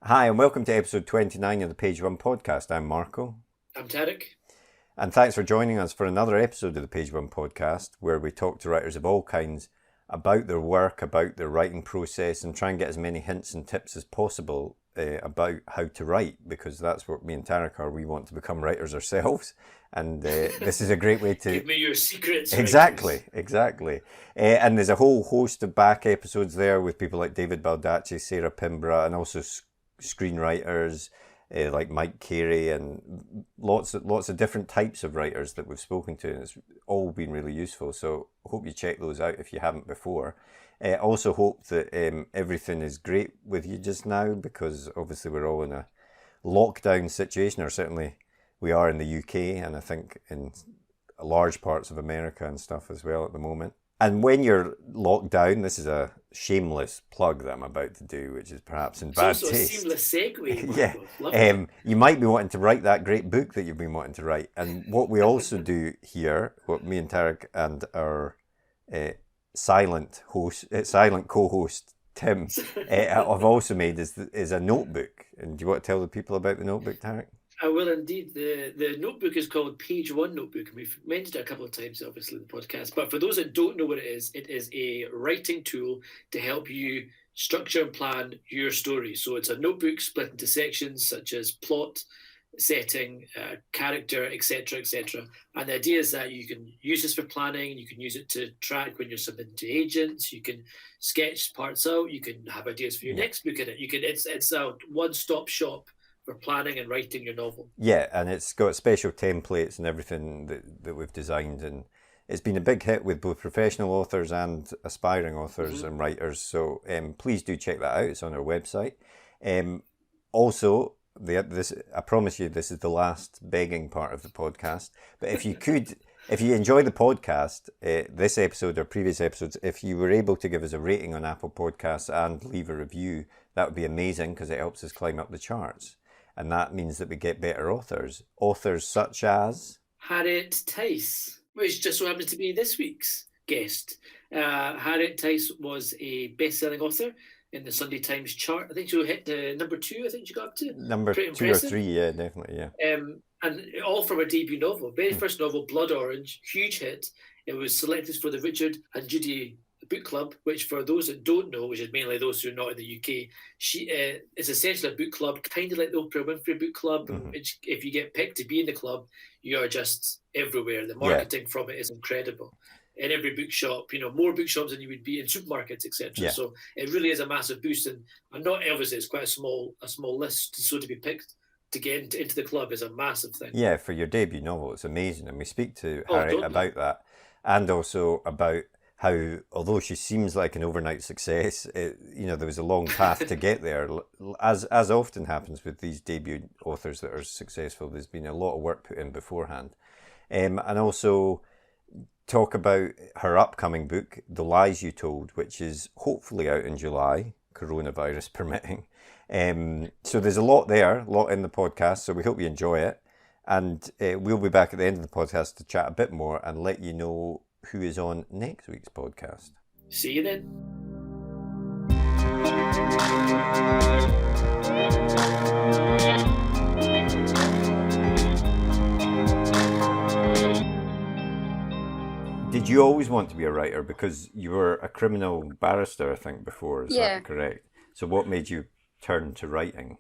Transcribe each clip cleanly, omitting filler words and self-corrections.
Hi, and welcome to episode 29 of the Page One podcast. I'm Marco. I'm Tarek. And thanks for joining us for another episode of the Page One podcast, where we talk to writers of all kinds about their work, about their writing process, and try and get as many hints and tips as possible about how to write, because that's what me and Tarek are. We want to become writers ourselves, and this is a great way to... Give me your secrets. Exactly. And there's a whole host of back episodes there with people like David Baldacci, Sarah Pimbra, and also screenwriters like Mike Carey, and lots of different types of writers that we've spoken to, and it's all been really useful. So hope you check those out if you haven't before. Also hope that everything is great with you just now, because obviously we're all in a lockdown situation, or certainly we are in the UK, and I think in large parts of America and stuff as well at the moment. And when you're locked down, this is a shameless plug that I'm about to do, which is perhaps in bad taste. It's also a seamless segue. Yeah, you might be wanting to write that great book that you've been wanting to write. And what we also do here, what me and Tarek and our silent co-host Tim have also made is a notebook. And do you want to tell the people about the notebook, Tarek? I will indeed. The notebook is called Page One Notebook, and we've mentioned it a couple of times, obviously, in the podcast. But for those that don't know what it is a writing tool to help you structure and plan your story. So it's a notebook split into sections such as plot, setting, character, etc., etc. And the idea is that you can use this for planning. You can use it to track when you're submitting to agents. You can sketch parts out. You can have ideas for your next book in it. It's a one-stop shop for planning and writing your novel. Yeah, and it's got special templates and everything that we've designed, and it's been a big hit with both professional authors and aspiring authors and writers. So please do check that out. It's on our website. Also, I promise you, this is the last begging part of the podcast. But if you enjoy the podcast, this episode or previous episodes, if you were able to give us a rating on Apple Podcasts and leave a review, that would be amazing, because it helps us climb up the charts. And that means that we get better authors. Authors such as Harriet Tyce, which just so happens to be this week's guest. Harriet Tyce was a best-selling author in the Sunday Times chart. I think she hit number 2, I think she got up to. Number 2 or 3, yeah, definitely, yeah. And all from her debut novel. Very first novel, Blood Orange, huge hit. It was selected for the Richard and Judy book club, which for those that don't know, which is mainly those who are not in the UK, she is essentially a book club, kind of like the Oprah Winfrey book club. Which, if you get picked to be in the club, you are just everywhere. The marketing from it is incredible. In every bookshop, more bookshops than you would be in supermarkets, etc. Yeah. So it really is a massive boost, and not obviously it's quite a small list. So to be picked to get into the club is a massive thing. Yeah, for your debut novel, it's amazing, and we speak to Harriet about that, and also about how, although she seems like an overnight success, there was a long path to get there. As often happens with these debut authors that are successful, there's been a lot of work put in beforehand. And also talk about her upcoming book, The Lies You Told, which is hopefully out in July, coronavirus permitting. So there's a lot in the podcast, so we hope you enjoy it. And we'll be back at the end of the podcast to chat a bit more and let you know who is on next week's podcast. See you then. Did you always want to be a writer? Because you were a criminal barrister, I think, before. Is that correct? So what made you turn to writing?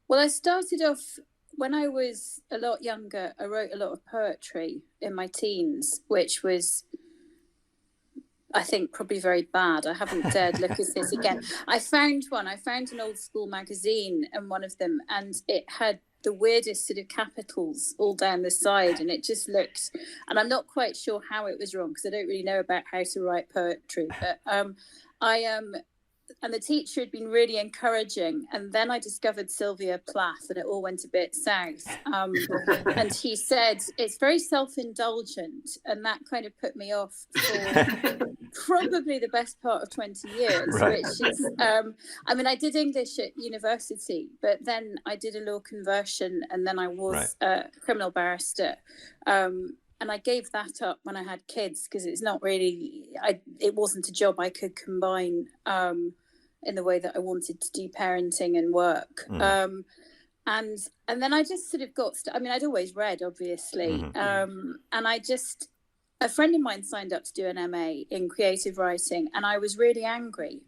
Well, I started off when I was a lot younger. I wrote a lot of poetry in my teens, which was, I think, probably very bad. I haven't dared look at this again. I found an old school magazine, and one of them, and it had the weirdest sort of capitals all down the side, and it just looked, and I'm not quite sure how it was wrong, because I don't really know about how to write poetry, but and the teacher had been really encouraging. And then I discovered Sylvia Plath, and it all went a bit south. And he said, it's very self-indulgent. And that kind of put me off for probably the best part of 20 years, Right. which is, I mean, I did English at university, but then I did a law conversion, and then I was a criminal barrister. And I gave that up when I had kids, because it's not really, it wasn't a job I could combine in the way that I wanted to do parenting and work. And then I just sort of I mean, I'd always read, obviously. And a friend of mine signed up to do an MA in creative writing, and I was really angry.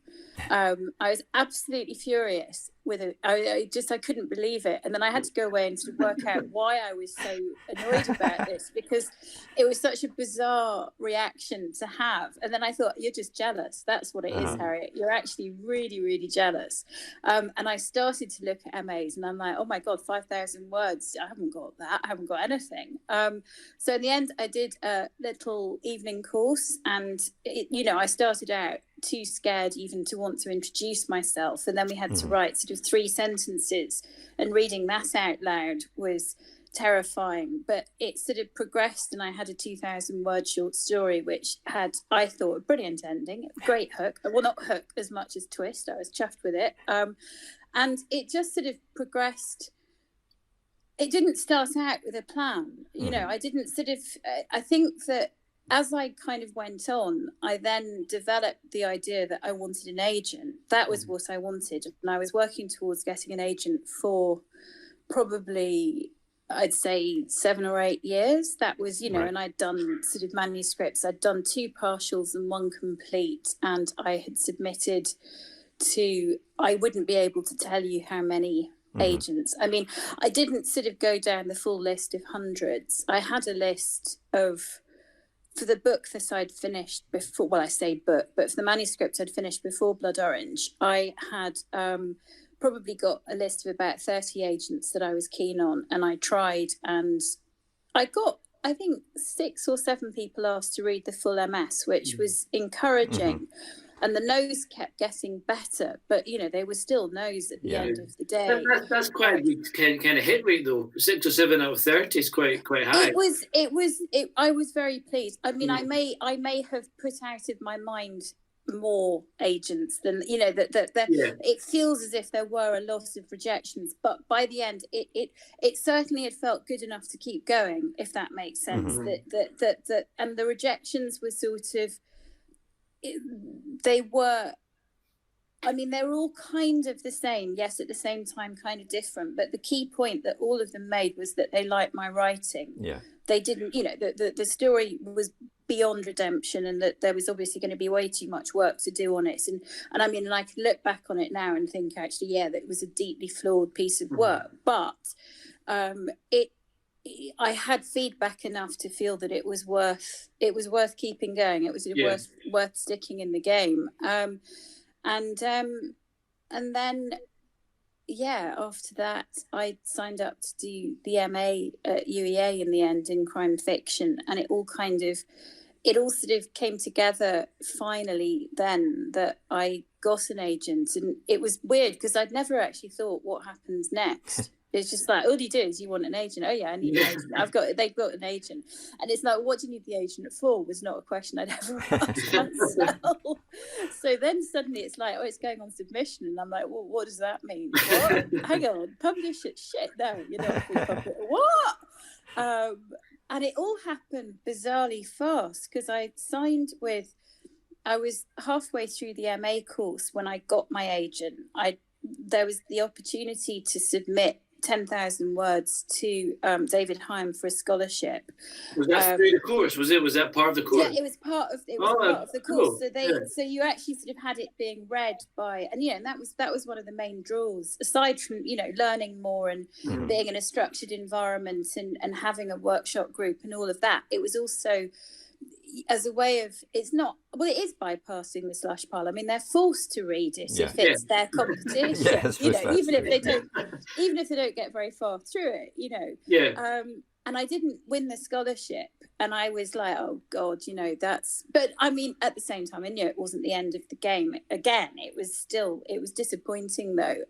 I was absolutely furious with it. I couldn't believe it. And then I had to go away and sort of work out why I was so annoyed about this, because it was such a bizarre reaction to have. And then I thought, you're just jealous. That's what it is, Harriet. You're actually really, really jealous. And I started to look at MAs, and I'm like, oh my God, 5,000 words. I haven't got that. I haven't got anything. So in the end, I did a little evening course, and I started out too scared even to want to introduce myself, and then we had to write sort of 3 sentences, and reading that out loud was terrifying. But it sort of progressed, and I had a 2,000 word short story which had, I thought, a brilliant ending, great hook. Well, not hook as much as twist. I was chuffed with it. And it just sort of progressed. It didn't start out with a plan, I didn't sort of, I think that as I kind of went on, I then developed the idea that I wanted an agent. That was what I wanted. And I was working towards getting an agent for probably, I'd say, 7 or 8 years. That was, and I'd done sort of manuscripts. I'd done 2 partials and 1 complete. And I had submitted to, I wouldn't be able to tell you how many agents. I mean, I didn't sort of go down the full list of hundreds. I had a list of, for the book that I'd finished before, well, I say book, but for the manuscript I'd finished before Blood Orange, I had probably got a list of about 30 agents that I was keen on, and I tried, and I got, I think, 6 or 7 people asked to read the full MS, which was encouraging. And the no's kept getting better, but they were still no's at the end of the day. That's quite a good kind of hit rate, though. 6 or 7 out of 30 is quite high. I was very pleased. I mean, I may have put out of my mind more agents than it feels as if there were a lot of rejections, but by the end, it certainly had felt good enough to keep going, if that makes sense. That and the rejections were sort of. They were all kind of the same, yes, at the same time kind of different, but the key point that all of them made was that they liked my writing. They didn't, the story was beyond redemption, and that there was obviously going to be way too much work to do on it, and I mean, and I can look back on it now and think, actually, that it was a deeply flawed piece of work, but I had feedback enough to feel that it was worth keeping going. It was worth sticking in the game. And then after that, I signed up to do the MA at UEA in the end in crime fiction, and it all sort of came together finally then that I got an agent. And it was weird because I'd never actually thought what happens next. It's just like, all you do is you want an agent. Oh yeah, I need an agent. They've got an agent. And it's like, what do you need the agent for? Was not a question I'd ever asked myself. So then suddenly it's like, it's going on submission. And I'm like, well, what does that mean? What? Hang on, publish it? Shit, no, what? And it all happened bizarrely fast, because I was halfway through the MA course when I got my agent. There was the opportunity to submit 10,000 words to David Hyam for a scholarship. Was that through the course? Was that part of the course? Yeah, it was part of the course. Cool. So you actually sort of had it being read by, and that was one of the main draws, aside from learning more and being in a structured environment and having a workshop group and all of that. It was also as a way of, it is bypassing the slush pile. I mean, they're forced to read it if it's their competition. Even if they don't get very far through it. and I didn't win the scholarship. And I was like, oh God, but I mean, at the same time, I knew it wasn't the end of the game. Again, it was disappointing though.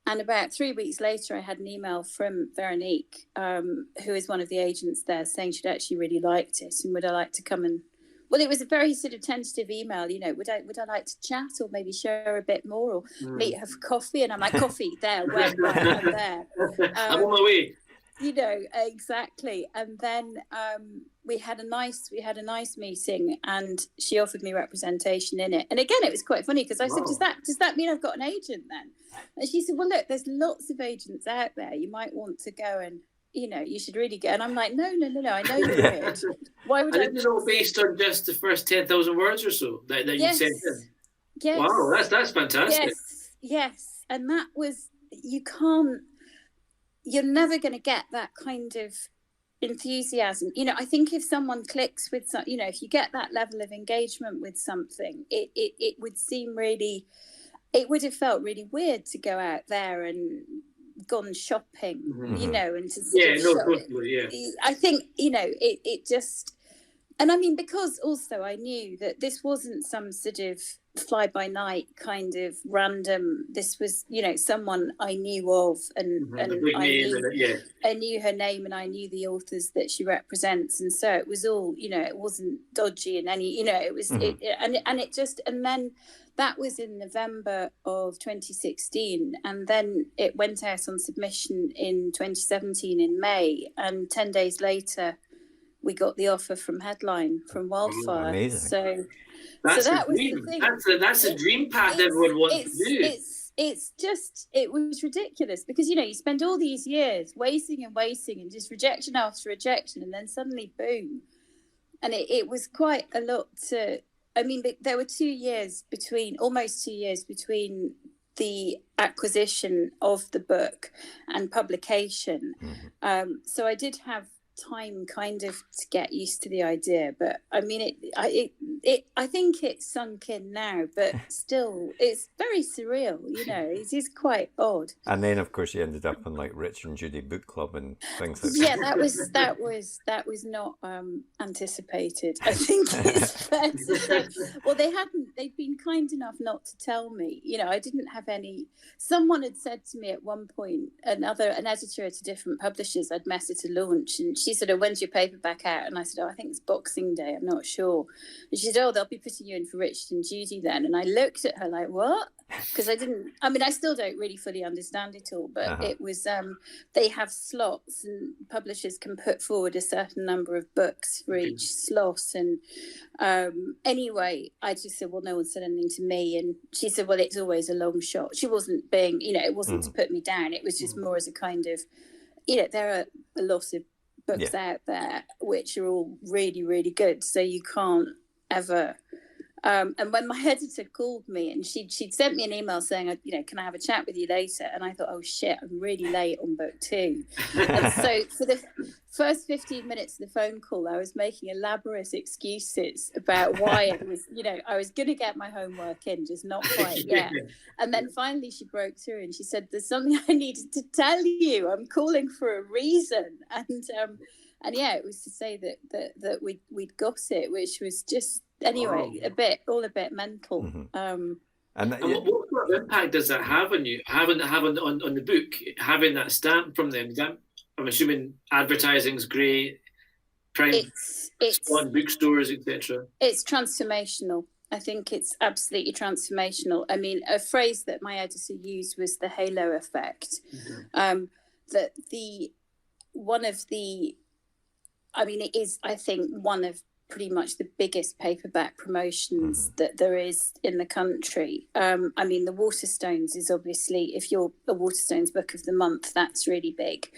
And about 3 weeks later, I had an email from Veronique, who is one of the agents there, saying she'd actually really liked it and would I like to come and. Well, it was a very sort of tentative email, would I like to chat or maybe share a bit more or meet her for coffee? And I'm like, coffee, there, when, right, I'm there. I'm on my way. Exactly. And then we had a nice meeting, and she offered me representation in it. And again, it was quite funny because I said, does that mean I've got an agent then? And she said, well, look, there's lots of agents out there. You might want to go and, you should really go. And I'm like, no, I know you would. Why would I? Didn't know based on just the first 10,000 words or so that you sent in. Yes. Wow, that's fantastic. Yes. And that was, you're never going to get that kind of enthusiasm. I think if someone clicks with some, if you get that level of engagement with something, it would seem really, it would have felt really weird to go out there and gone shopping, and to totally. I think, it just, and I mean, because also I knew that this wasn't some sort of fly by night kind of random, this was, someone I knew of, and I knew her name and I knew the authors that she represents, and so it was all, it wasn't dodgy in any, it was and then that was in November of 2016, and then it went out on submission in 2017 in May, and 10 days later we got the offer from Headline, from Wildfire. Amazing. So that's that was dream. the thing. That's a dream path everyone wants to do. It was ridiculous because, you spend all these years waiting and just rejection after rejection, and then suddenly boom. And it was quite a lot to, I mean, there were almost 2 years between the acquisition of the book and publication. So I did have time kind of to get used to the idea, but I mean I think it's sunk in now, but still it's very surreal, it is quite odd. And then of course you ended up on like Rich and Judy book club and things like that. that was not anticipated, I think it's fair to say. Well, they'd been kind enough not to tell me, I didn't have any. Someone had said to me at one point, an editor at a different publishers I'd met at a launch, and she said, oh, when's your paperback out? And I said, oh, I think it's Boxing Day, I'm not sure. And she said, oh, they'll be putting you in for Richard and Judy then. And I looked at her like, what? Because I still don't really fully understand it all, but it was, they have slots and publishers can put forward a certain number of books for each slot. And anyway, I just said, well, no one said anything to me. And she said, well, it's always a long shot. She wasn't being, it wasn't to put me down. It was just more as a kind of, there are a lot of books out there which are all really, really good. So you can't ever... and when my editor called me and she'd sent me an email saying, can I have a chat with you later? And I thought, oh shit, I'm really late on book 2. And so for the first 15 minutes of the phone call, I was making elaborate excuses about why it was, I was going to get my homework in, just not quite yet. And then finally she broke through and she said, there's something I needed to tell you. I'm calling for a reason. And yeah, it was to say that we'd got it, which was just, anyway, a bit mental. And what sort of impact does that have on you? Having on the book, having that stamp from them? I'm assuming advertising's great, it's on bookstores, etc. It's transformational. I think it's absolutely transformational. I mean, a phrase that my editor used was the halo effect. That it is, I think, one of pretty much the biggest paperback promotions that there is in the country. The Waterstones is obviously, if you're a Waterstones Book of the Month, that's really big.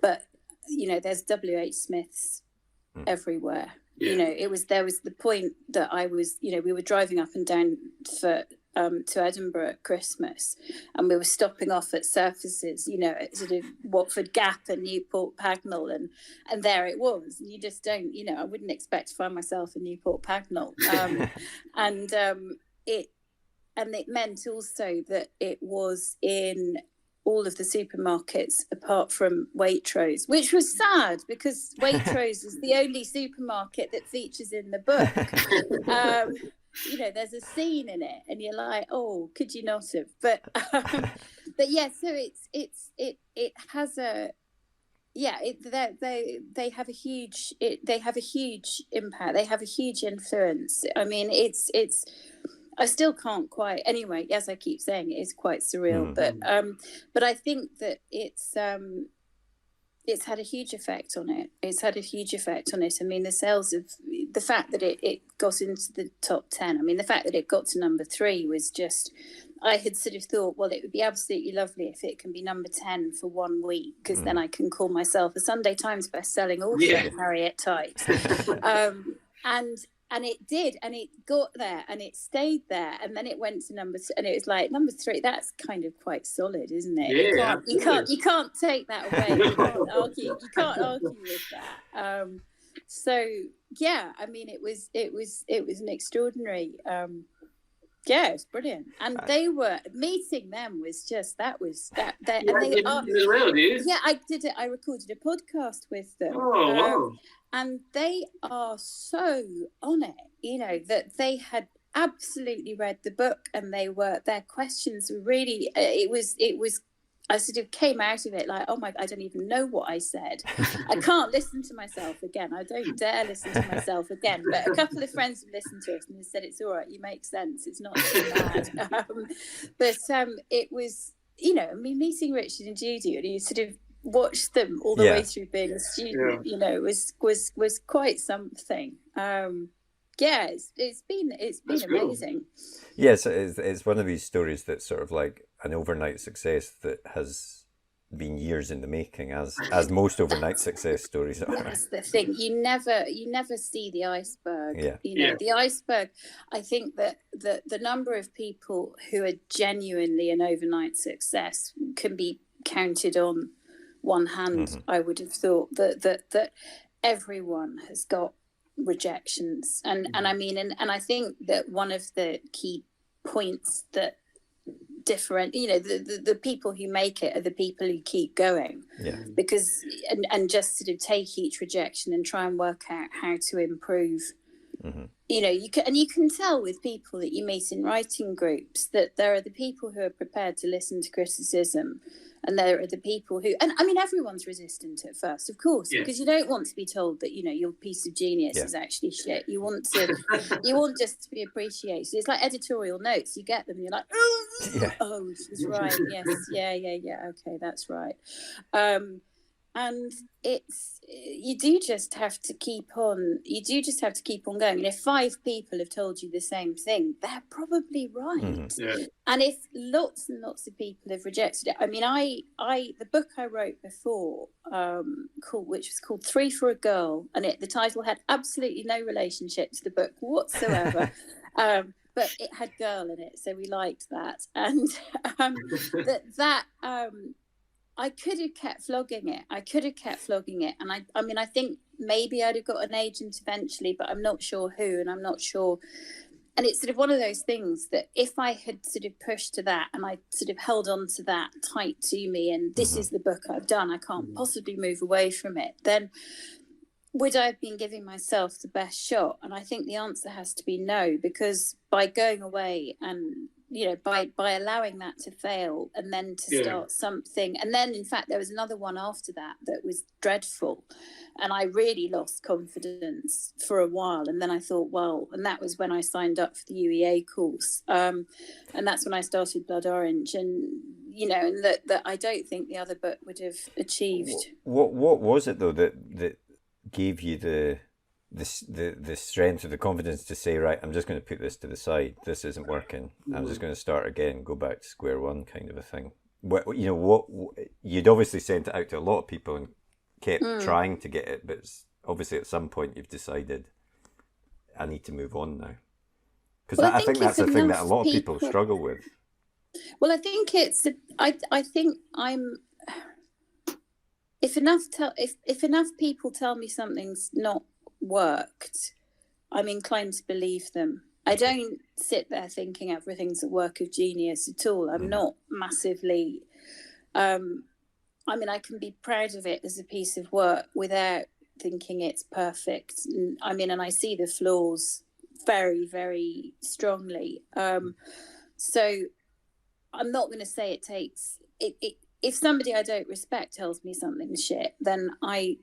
But, there's W.H. Smiths everywhere. There was the point that I was, we were driving up and down to Edinburgh at Christmas, and we were stopping off at surfaces, at sort of Watford Gap and Newport Pagnell, and there it was. And you just don't, I wouldn't expect to find myself in Newport Pagnell. And it meant also that it was in all of the supermarkets apart from Waitrose, which was sad because Waitrose is the only supermarket that features in the book. You know, there's a scene in it, and you're like, oh, could you not have? But yeah, so it has a they have a huge impact. They have a huge influence. I mean, it's I still can't quite. Anyway, as I keep saying, it is quite surreal. But I think that it's had a huge effect on it. It's had a huge effect on it. I mean, the fact that it got into the top 10. I mean, the fact that it got to number 3 was just. I had sort of thought, well, it would be absolutely lovely if it can be number 10 for 1 week, because then I can call myself a Sunday Times bestselling author, Harriet Tyce. And it did, and it got there, and it stayed there, and then it went to number 2, and it was like number 3. That's kind of quite solid, isn't it? Yeah, you can't take that away. You can't argue with that. So yeah, I mean, it was an extraordinary. It's brilliant, and they were meeting them was just that. And they are, as well, do you? yeah, I did it. I recorded a podcast with them. Oh, wow. And they are so on it, you know, that they had absolutely read the book, and their questions were really, it was, I sort of came out of it like, oh my, I don't even know what I said. I can't listen to myself again. I don't dare listen to myself again. But a couple of friends have listened to it and they said, it's all right, you make sense. It's not too bad. But it was, you know, I mean, meeting Richard and Judy, and you sort of watched them all the way through being a student, you know, was quite something. It's been That's amazing. Cool. Yes, it's one of these stories that's sort of like an overnight success that has been years in the making, as most overnight success stories are. That's the thing. You never see the iceberg. Yeah. You know, the iceberg. I think that the number of people who are genuinely an overnight success can be counted on one hand. I would have thought that everyone has got rejections, and I mean, and I think that one of the key points that different, you know, the people who make it are the people who keep going, because and just sort of take each rejection and try and work out how to improve. You know, you can tell with people that you meet in writing groups that there are the people who are prepared to listen to criticism, and there are the people who, and I mean, everyone's resistant at first, of course, because you don't want to be told that, you know, your piece of genius is actually shit. You want just to be appreciated. It's like editorial notes. You get them and you're like, oh, she's right. Yes. Yeah. Okay, that's right. And you do just have to keep on going. And if 5 people have told you the same thing, they're probably right. And if lots and lots of people have rejected it, I mean, the book I wrote before, which was called 3 for a Girl, and the title had absolutely no relationship to the book whatsoever. But it had girl in it, so we liked that. And I could have kept flogging it. And I mean, I think maybe I'd have got an agent eventually, but I'm not sure who, and I'm not sure. And it's sort of one of those things that if I had sort of pushed to that, and I sort of held on to that tight to me, and this is the book I've done, I can't possibly move away from it, then would I have been giving myself the best shot? And I think the answer has to be no, because by going away and, you know, by allowing that to fail and then to start something. And then, in fact, there was another one after that was dreadful. And I really lost confidence for a while. And then I thought, well, and that was when I signed up for the UEA course. And that's when I started Blood Orange. And, you know, and that I don't think the other book would have achieved. What was it, though, that gave you the strength or the confidence to say, right, I'm just going to put this to the side. This isn't working. I'm just going to start again, go back to square one, kind of a thing. What you'd obviously sent it out to a lot of people and kept trying to get it, but obviously at some point you've decided I need to move on now. Because I think that's the thing that a lot of people struggle with. Well, I think if enough people tell me something's not worked, I'm inclined to believe them. I don't sit there thinking everything's a work of genius at all. I'm not massively I mean, I can be proud of it as a piece of work without thinking it's perfect. And I see the flaws very, very strongly. So I'm not going to say it takes it. If somebody I don't respect tells me something's shit, then I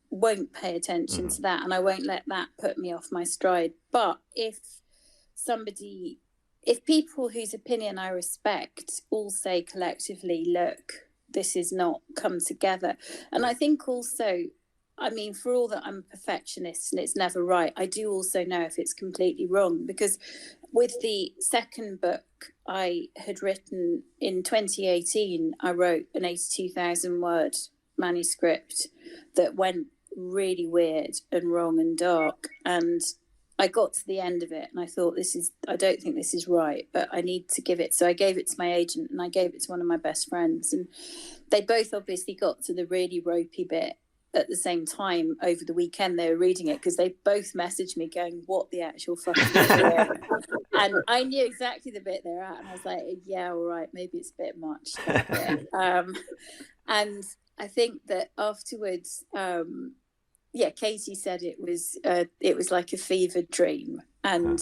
won't pay attention to that, and I won't let that put me off my stride. But if people whose opinion I respect all say collectively, look, this is not come together. And I think also, I mean, for all that I'm a perfectionist and it's never right, I do also know if it's completely wrong, because with the second book I had written in 2018, I wrote an 82,000 word manuscript that went really weird and wrong and dark. And I got to the end of it and I thought, I don't think this is right, but I need to give it. So I gave it to my agent and I gave it to one of my best friends. And they both obviously got to the really ropey bit at the same time over the weekend. They were reading it because they both messaged me going, what the actual fuck is this? And I knew exactly the bit they're at. And I was like, yeah, all right, maybe it's a bit much. And I think that afterwards, Katie said it was like a fever dream. And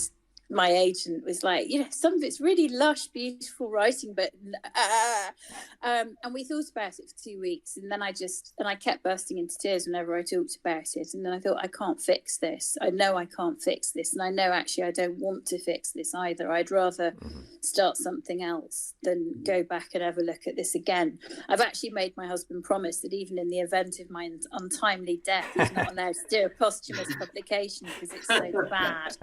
my agent was like, some of it's really lush, beautiful writing, but and we thought about it for 2 weeks, and then I kept bursting into tears whenever I talked about it. And then I thought, I can't fix this. I know I can't fix this, and I know actually I don't want to fix this either. I'd rather start something else than go back and ever look at this again. I've actually made my husband promise that even in the event of my untimely death, he's not allowed to do a posthumous publication because it's so bad.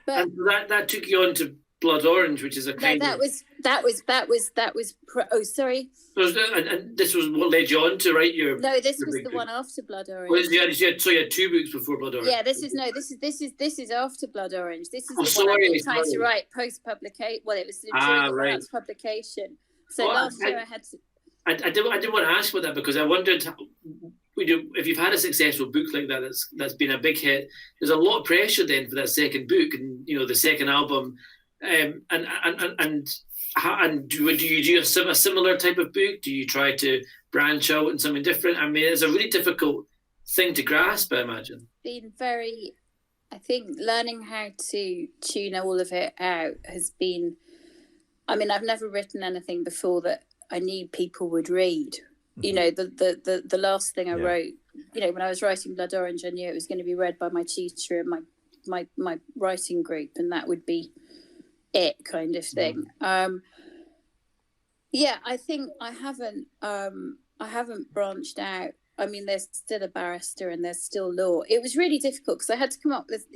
And that took you on to Blood Orange, which is a kind that was. Sorry. And this was what led you on to write your. No, this was the one after Blood Orange. Well, you had 2 books before Blood Orange. Yeah, this is after Blood Orange. This is the one I was trying to write post publication. Well, it was during the publication. So last year I had to. I didn't want to ask about that because I wondered, if you've had a successful book like that that's been a big hit, there's a lot of pressure then for that second book and the second album, and do you do a similar type of book? Do you try to branch out in something different? I mean, it's a really difficult thing to grasp, I imagine. I think learning how to tune all of it out has been. I mean, I've never written anything before that I knew people would read. The last thing I wrote, when I was writing Blood Orange, I knew it was going to be read by my tutor and my writing group, and that would be it, kind of thing. I think I haven't branched out. I mean, there's still a barrister and there's still law. It was really difficult because I had to come up with.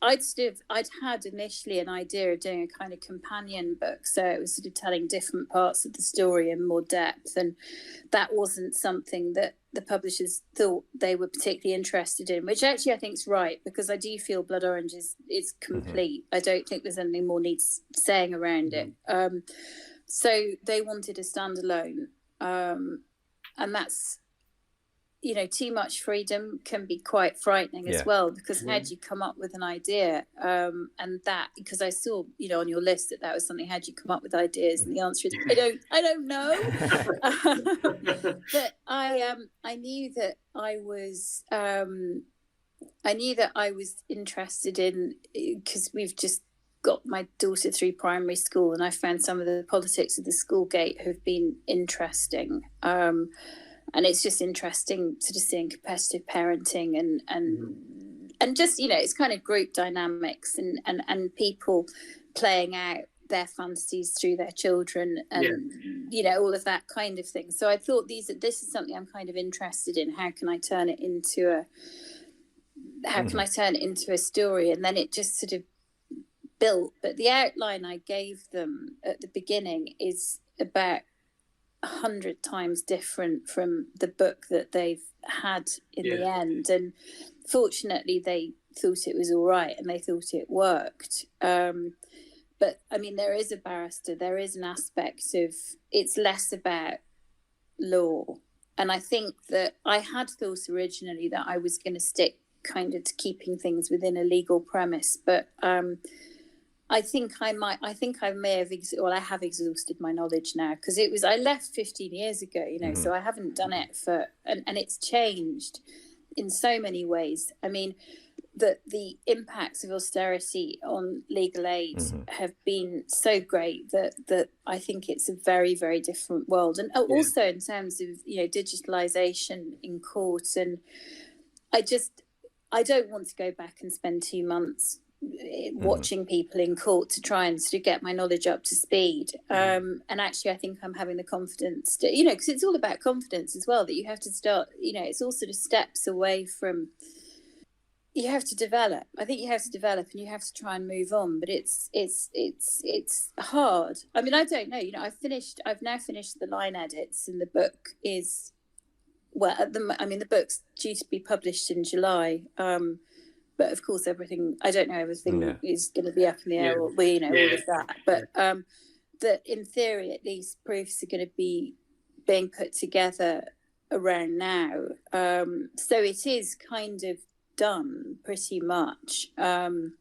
I'd had initially an idea of doing a kind of companion book, so it was sort of telling different parts of the story in more depth, and that wasn't something that the publishers thought they were particularly interested in, which actually I think is right, because I do feel Blood Orange is complete. I don't think there's anything more needs saying around it. So they wanted a standalone, and that's. Too much freedom can be quite frightening as well, because how do you come up with an idea? And that, because I saw, on your list that was something, how do you come up with ideas? And the answer is, I don't know. But I knew that I was interested in, because we've just got my daughter through primary school, and I found some of the politics of the school gate have been interesting. And it's just interesting sort of seeing competitive parenting and just, it's kind of group dynamics and people playing out their fantasies through their children and, all of that kind of thing. So I thought this is something I'm kind of interested in. How can I turn it into a story? And then it just sort of built. But the outline I gave them at the beginning is about 100 times different from the book that they've had in the end, and fortunately they thought it was all right and they thought it worked. But I mean, there is a barrister, there is an aspect of it's less about law, and I think that I had thought originally that I was going to stick kind of to keeping things within a legal premise, but I think I may have, I have exhausted my knowledge now, because I left 15 years ago, so I haven't done it and it's changed in so many ways. I mean, the impacts of austerity on legal aid have been so great that I think it's a very, very different world. And also in terms of, digitalization in court. And I don't want to go back and spend 2 months watching people in court to try and sort of get my knowledge up to speed. And actually, I think I'm having the confidence to, because it's all about confidence as well, that you have to start, it's all sort of steps away from, you have to develop. I think you have to develop and you have to try and move on, but it's hard. I mean, I don't know, I've now finished the line edits, and the book is, the book's due to be published in July. But of course, everything is going to be up in the air, all of that. But that in theory, at least, proofs are going to be being put together around now. So it is kind of done pretty much. And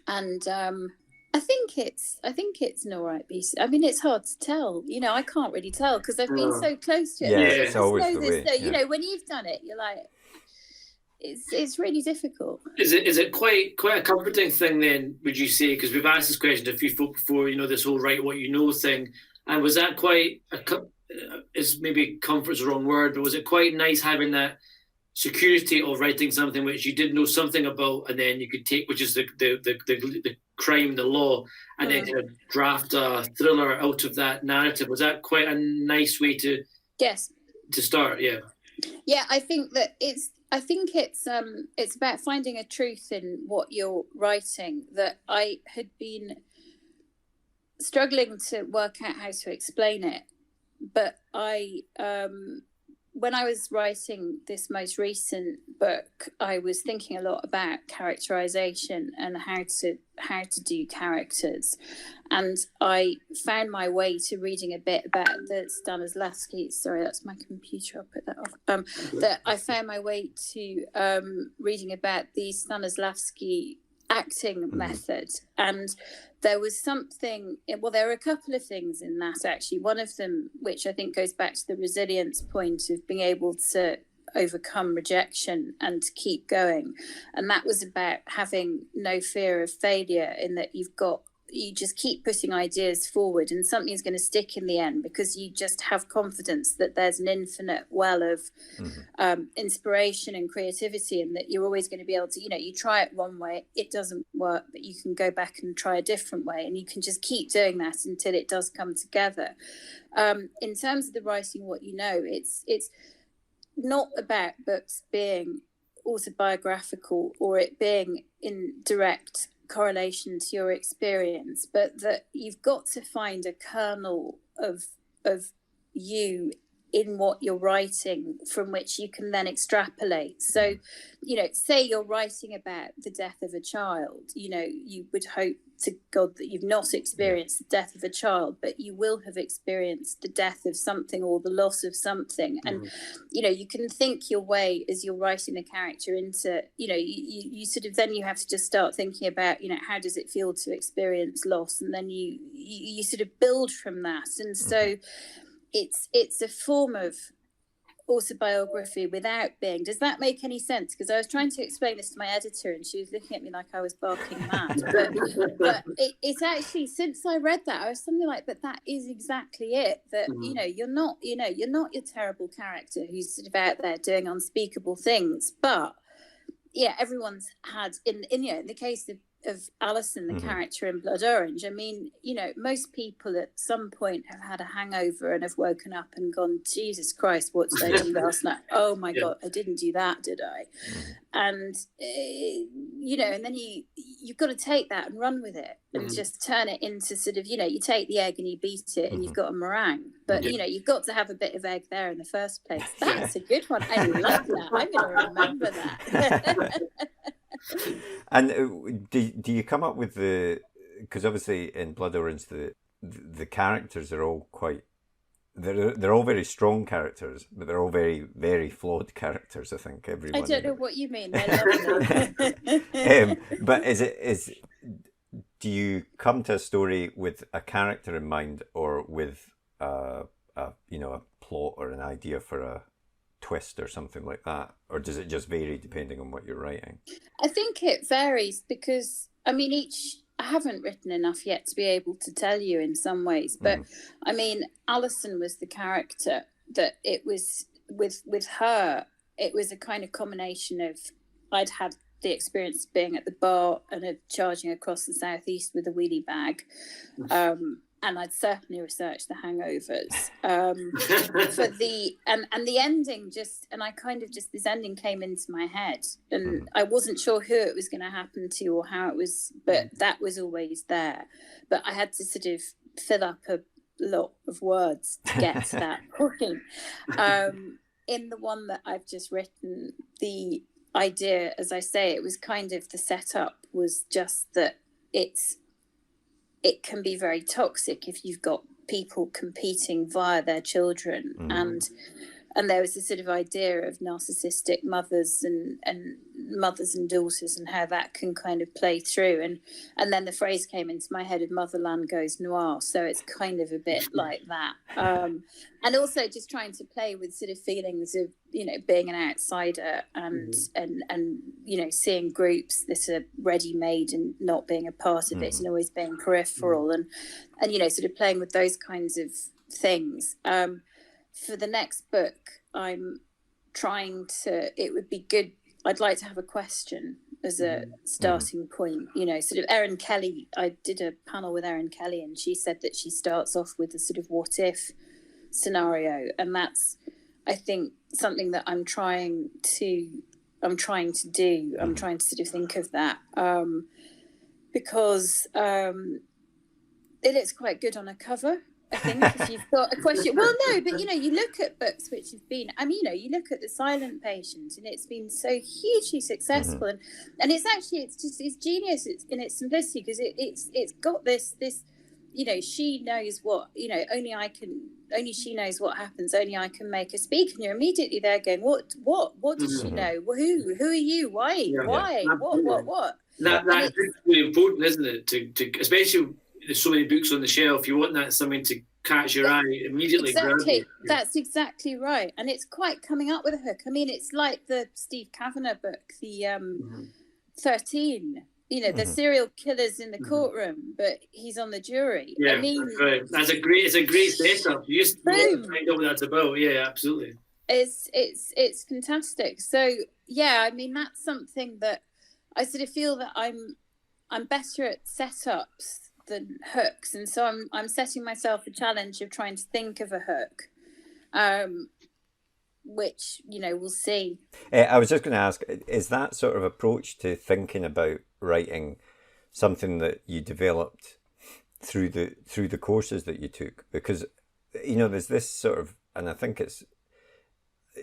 I think it's an all right piece. I mean, it's hard to tell. I can't really tell because I've been so close to it. Yeah, it's always the way. So, when you've done it, you're like, it's really difficult. Is it quite a comforting thing then, would you say? Because we've asked this question to a few folk before, this whole write what you know thing. And was that quite, is maybe comfort's the wrong word, but was it quite nice having that security of writing something which you did know something about, and then you could take, which is the crime, the law, and then kind of draft a thriller out of that narrative? Was that quite a nice way to start? Yeah, I think that it's about finding a truth in what you're writing, that I had been struggling to work out how to explain it. But when I was writing this most recent book, I was thinking a lot about characterization and how to do characters. And I found my way to reading a bit about the Stanislavski. Sorry, that's my computer. I'll put that off. That I found my way to reading about the Stanislavski acting method. And there was something, there are a couple of things in that, actually. One of them, which I think goes back to the resilience point of being able to overcome rejection and to keep going. And that was about having no fear of failure, in that you just keep putting ideas forward and something's going to stick in the end, because you just have confidence that there's an infinite well of inspiration and creativity, and that you're always going to be able to, you try it one way, it doesn't work, but you can go back and try a different way, and you can just keep doing that until it does come together. In terms of the writing what you know, it's not about books being autobiographical or it being in direct correlation to your experience, but that you've got to find a kernel of you in what you're writing, from which you can then extrapolate. So, say you're writing about the death of a child, you would hope to God that you've not experienced the death of a child, but you will have experienced the death of something or the loss of something. And, you can think your way as you're writing the character into, you sort of, then you have to just start thinking about, how does it feel to experience loss? And then you sort of build from that. And so it's a form of autobiography without being. Does that make any sense? Because I was trying to explain this to my editor and she was looking at me like I was barking mad. But it's actually, since I read that, I was something like, but that is exactly it. That you're not your terrible character who's sort of out there doing unspeakable things. But everyone's had in the case of Alison, the character in Blood Orange, I mean, most people at some point have had a hangover and have woken up and gone, Jesus Christ, what did I do last night? Oh my God, I didn't do that, did I? And, and then you've got to take that and run with it and just turn it into sort of, you take the egg and you beat it and you've got a meringue. But, you've got to have a bit of egg there in the first place. That's a good one. I love that. I'm going to remember that. And do you come up with because obviously in Blood Orange the characters are all they're all very strong characters, but they're all very, very flawed characters. I think everyone. I don't know what you mean. I love them. But do you come to a story with a character in mind, or with a plot or an idea for a twist or something like that, or does it just vary depending on what you're writing? I think it varies because I haven't written enough yet to be able to tell you in some ways, but I mean, Alison was the character that it was with her. It was a kind of combination of, I'd had the experience of being at the bar and of charging across the southeast with a wheelie bag. And I'd certainly researched the hangovers for the ending. This ending came into my head, and I wasn't sure who it was going to happen to or how it was, but that was always there. But I had to sort of fill up a lot of words to get to that point. In the one that I've just written, the idea, as I say, it was kind of, the setup was just that it can be very toxic if you've got people competing via their children, and there was this sort of idea of narcissistic mothers and mothers and daughters, and how that can kind of play through, and then the phrase came into my head of motherland goes noir, so it's kind of a bit like that, and also just trying to play with sort of feelings of, you know, being an outsider and you know, seeing groups that are ready-made and not being a part of it, and always being peripheral, and you know, sort of playing with those kinds of things. For the next book, I'm trying to, it would be good, I'd like to have a question as a starting point, you know, sort of Erin Kelly. I did a panel with Erin Kelly, and she said that she starts off with a sort of what if scenario, and that's, I think, something that I'm trying to do. I'm trying to sort of think of that, because it looks quite good on a cover, I think, if you've got a question. Well, no, but, you know, you look at books which have been, I mean, you know, you look at The Silent Patient, and it's been so hugely successful, and it's actually, it's genius in its simplicity, because it's got this, you know, she knows what, you know, only she knows what happens, only I can make her speak, and you're immediately there going, what does she know? Who are you? Why? What? That's really important, isn't it? To especially, there's so many books on the shelf, you want that something to catch your eye immediately. Exactly, that's exactly right, and it's quite coming up with a hook. I mean, it's like the Steve Kavanagh book, the 13. You know, the serial killers in the courtroom, but he's on the jury. Yeah, I mean, right. It's a great setup. You just find out what that's about. Yeah, absolutely. It's fantastic. So yeah, I mean, that's something that I sort of feel that I'm better at setups than hooks, and so I'm setting myself a challenge of trying to think of a hook, which, you know, we'll see. I was just going to ask, is that sort of approach to thinking about writing something that you developed through the courses that you took? Because, you know, there's this sort of, and I think it's,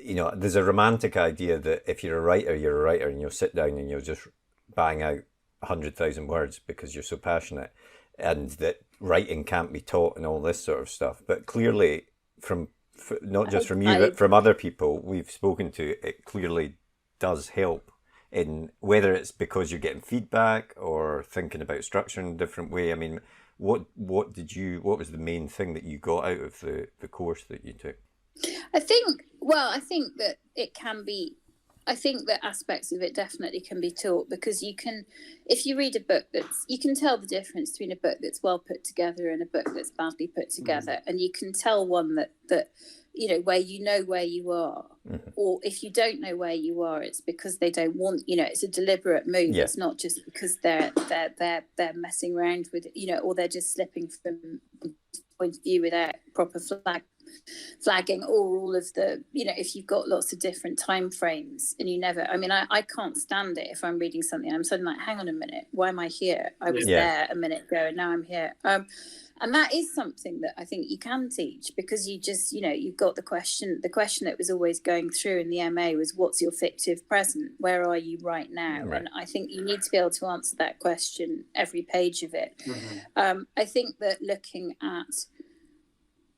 you know, there's a romantic idea that if you're a writer, and you'll sit down and you'll just bang out 100,000 words because you're so passionate, and that writing can't be taught and all this sort of stuff. But clearly, not just from you, but from other people we've spoken to, it clearly does help, in whether it's because you're getting feedback or thinking about structure in a different way. I mean, what was the main thing that you got out of the course that you took? I think that it can be, I think that aspects of it definitely can be taught, because you can, if you read a book you can tell the difference between a book that's well put together and a book that's badly put together, and you can tell one that you know, where you know where you are, or if you don't know where you are, it's because they don't want, you know, it's a deliberate move. It's not just because they're messing around with it, you know, or they're just slipping from point of view without proper flagging, or all of the, you know, if you've got lots of different time frames, and you never, I mean, I can't stand it if I'm reading something and I'm suddenly like, hang on a minute, why am I here? I was there a minute ago and now I'm here. And that is something that I think you can teach, because you just, you know, you've got the question that was always going through in the MA was, what's your fictive present? Where are you right now? Right. And I think you need to be able to answer that question every page of it. I think that looking at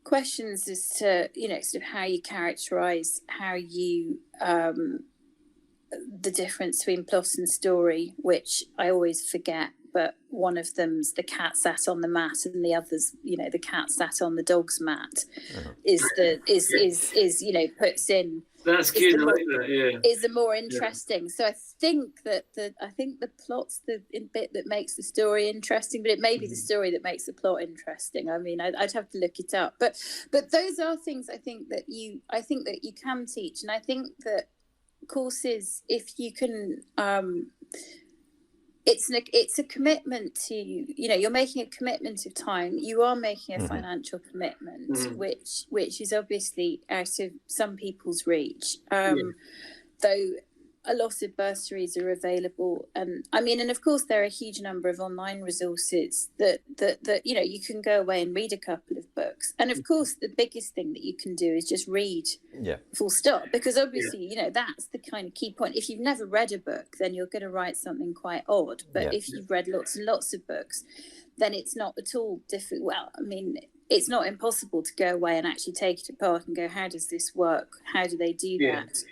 questions as to, you know, sort of how you characterize, how you the difference between plot and story, which I always forget but one of them's the cat sat on the mat and the other's, the cat sat on the dog's mat, is puts in. That's cute. I like that. Yeah, is the more interesting. So I think that the plot's the bit that makes the story interesting, but it may be the story that makes the plot interesting. I mean, I'd have to look it up, but those are things I think that you can teach, and I think that courses, if you can, it's a commitment to, you're making a commitment of time. You are making a financial commitment, which is obviously out of some people's reach. Though a lot of bursaries are available, and of course there are a huge number of online resources that you can go away and read a couple of books. And of course the biggest thing that you can do is just read, full stop, because obviously that's the kind of key point. If you've never read a book, then you're going to write something quite odd, but if you've read lots and lots of books, then it's not at all difficult. Well, it's not impossible to go away and actually take it apart and go, how does this work? How do they do that?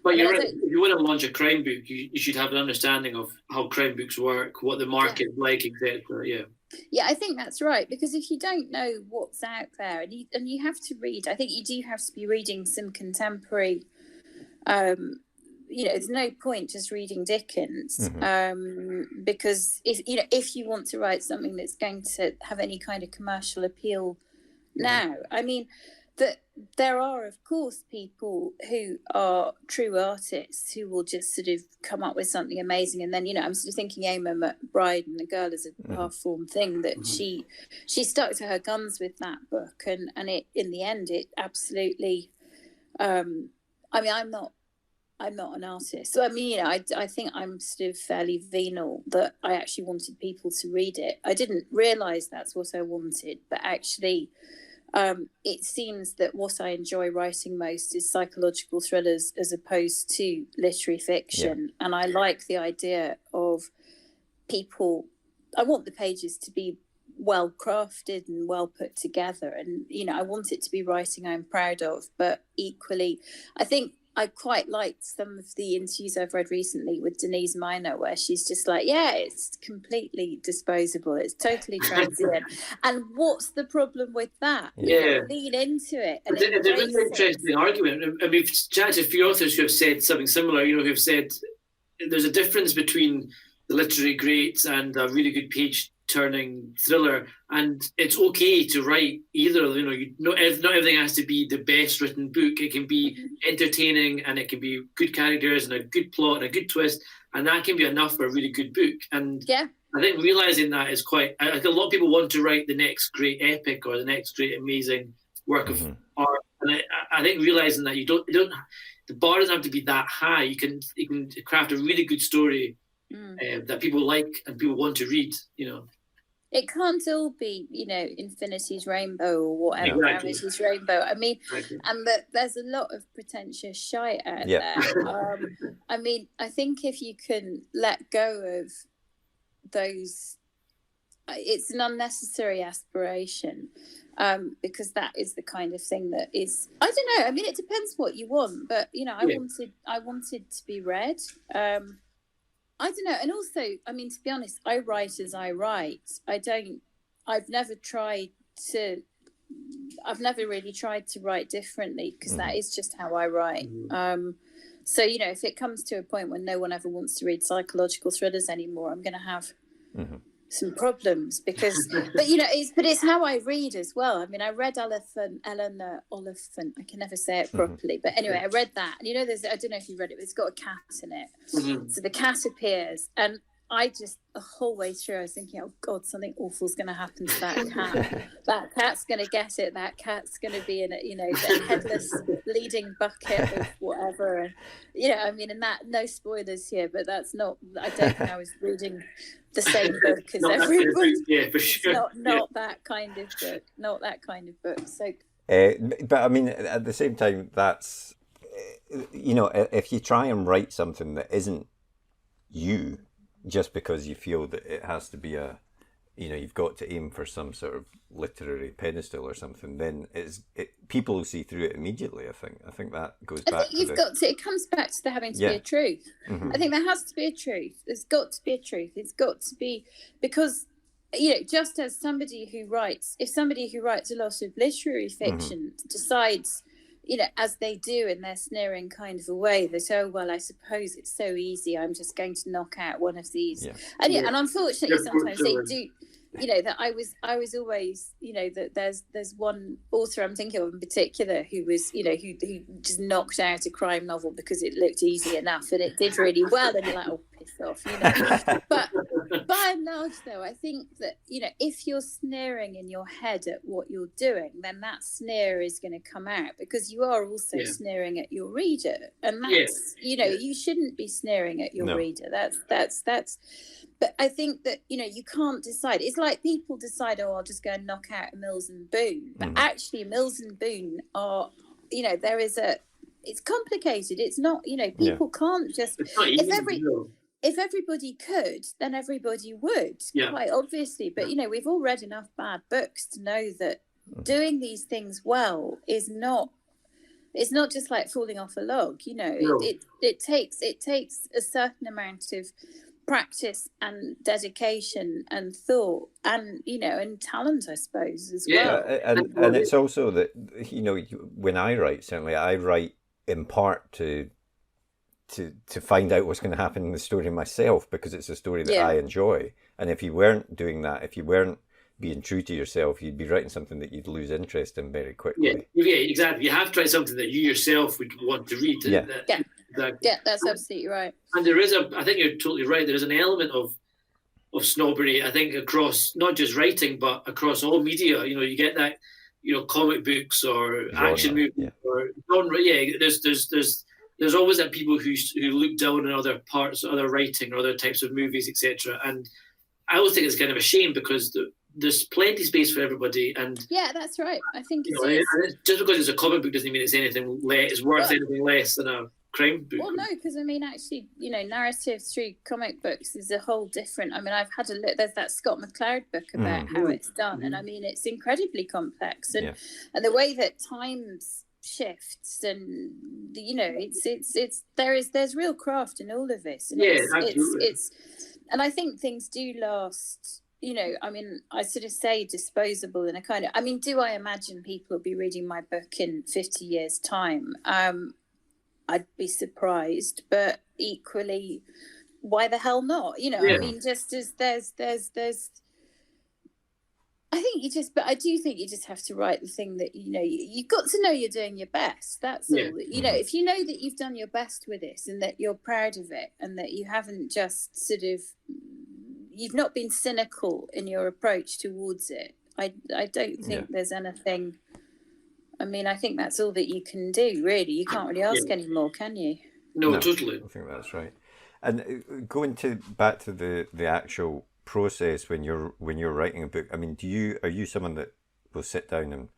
But you're right. If you want to launch a crime book, you should have an understanding of how crime books work, what the market's like, etc. Yeah, I think that's right, because if you don't know what's out there, and you have to read, I think you do have to be reading some contemporary. There's no point just reading Dickens, because if you want to write something that's going to have any kind of commercial appeal now, that there are, of course, people who are true artists who will just sort of come up with something amazing. And then, I'm sort of thinking Emma McBride and The Girl is a half-formed thing, that she stuck to her guns with that book. And it, in the end, it absolutely, I'm not an artist. So, I think I'm sort of fairly venal that I actually wanted people to read it. I didn't realise that's what I wanted, but actually... it seems that what I enjoy writing most is psychological thrillers as opposed to literary fiction. And I like the idea of people, I want the pages to be well crafted and well put together. And, I want it to be writing I'm proud of, but equally, I think I quite liked some of the interviews I've read recently with Denise Miner, where she's just like, it's completely disposable. It's totally transient. And what's the problem with that? Lean into it. And it's a really interesting argument. And we've chatted to a few authors who have said something similar, who've said there's a difference between the literary greats and a really good page-turning thriller, and it's okay to write either. Not everything has to be the best written book. It can be entertaining, and it can be good characters and a good plot and a good twist, and that can be enough for a really good book. And I think realizing that is quite. A lot of people want to write the next great epic or the next great amazing work of art, and I think realizing that you don't. The bar doesn't have to be that high. You can craft a really good story that people like and people want to read. It can't all be, Infinity's Rainbow or whatever, Gravity's Rainbow. And that there's a lot of pretentious shite out there. I think if you can let go of those, it's an unnecessary aspiration, because that is the kind of thing that is, I don't know. It depends what you want, but I wanted to be read. I don't know. And also, to be honest, I write as I write. I've never really tried to write differently, because that is just how I write. So, if it comes to a point when no one ever wants to read psychological thrillers anymore, I'm going to have some problems, because, it's how I read as well. I read Eleanor Oliphant. I can never say it properly, but anyway, I read that, and I don't know if you read it, but it's got a cat in it. So the cat appears, and I just, the whole way through, I was thinking, oh God, something awful's going to happen to that cat. That cat's going to get it. That cat's going to be in it, the headless bleeding bucket of whatever. And, and that, no spoilers here, but that's not, I don't think I was reading the same book as everybody. Yeah, for sure. Not that kind of book. Not that kind of book. So. But at the same time, that's, if you try and write something that isn't you, just because you feel that it has to be a you've got to aim for some sort of literary pedestal or something, then people will see through it immediately. I think that goes back to it comes back to there having to be a truth. I think there has to be a truth. There's got to be a truth. It's got to be, because just as somebody who writes a lot of literary fiction decides, as they do in their sneering kind of a way, that, oh, well, I suppose it's so easy, I'm just going to knock out one of these. Yeah. And unfortunately, sometimes they do, that I was always, that there's one author I'm thinking of in particular who was, who just knocked out a crime novel because it looked easy enough and it did really well. And you're like, oh, piss off, But by and large, though, I think that, if you're sneering in your head at what you're doing, then that sneer is going to come out, because you are also sneering at your reader. And that's, you shouldn't be sneering at your reader. That's. But I think that, you can't decide. It's like people decide, oh, I'll just go and knock out a Mills and Boon. But actually, Mills and Boon are, it's complicated. It's not, people can't just, if everybody could, then everybody would, quite obviously. But, we've all read enough bad books to know that doing these things well is not, it's not just like falling off a log, it takes a certain amount of practice and dedication and thought and and talent, I suppose, as well. And it's also that when I write, certainly I write in part to find out what's going to happen in the story myself, because it's a story that I enjoy. And if you weren't doing that, if you weren't being true to yourself, you'd be writing something that you'd lose interest in very quickly. Yeah, exactly. You have to write something that you yourself would want to read. Yeah, that's absolutely right. And I think you're totally right. There is an element of snobbery, I think, across not just writing, but across all media. You get that, comic books or action movies or genre. Yeah, there's always that people who look down on other parts, other writing or other types of movies, etc. And I always think it's kind of a shame, because there's plenty of space for everybody. And yeah, that's right. I think just because it's a comic book doesn't mean it's anything it's worth anything less than a crime book. Well, no, because actually, narrative through comic books is a whole different. I've had a look. There's that Scott McCloud book about how it's done, and it's incredibly complex, and the way that times shifts, and there's real craft in all of this. And it's and I think things do last. I sort of say disposable in a kind of. Do I imagine people will be reading my book in 50 years' time? I'd be surprised, but equally, why the hell not? Just as there's I do think you just have to write the thing that, you've got to know you're doing your best. That's all. If you know that you've done your best with this and that you're proud of it and that you haven't just you've not been cynical in your approach towards it, I don't think there's anything. I think that's all that you can do, really. You can't really ask any more, can you? No, totally. I think that's right. And going back to the actual process when you're writing a book, are you someone that will sit down and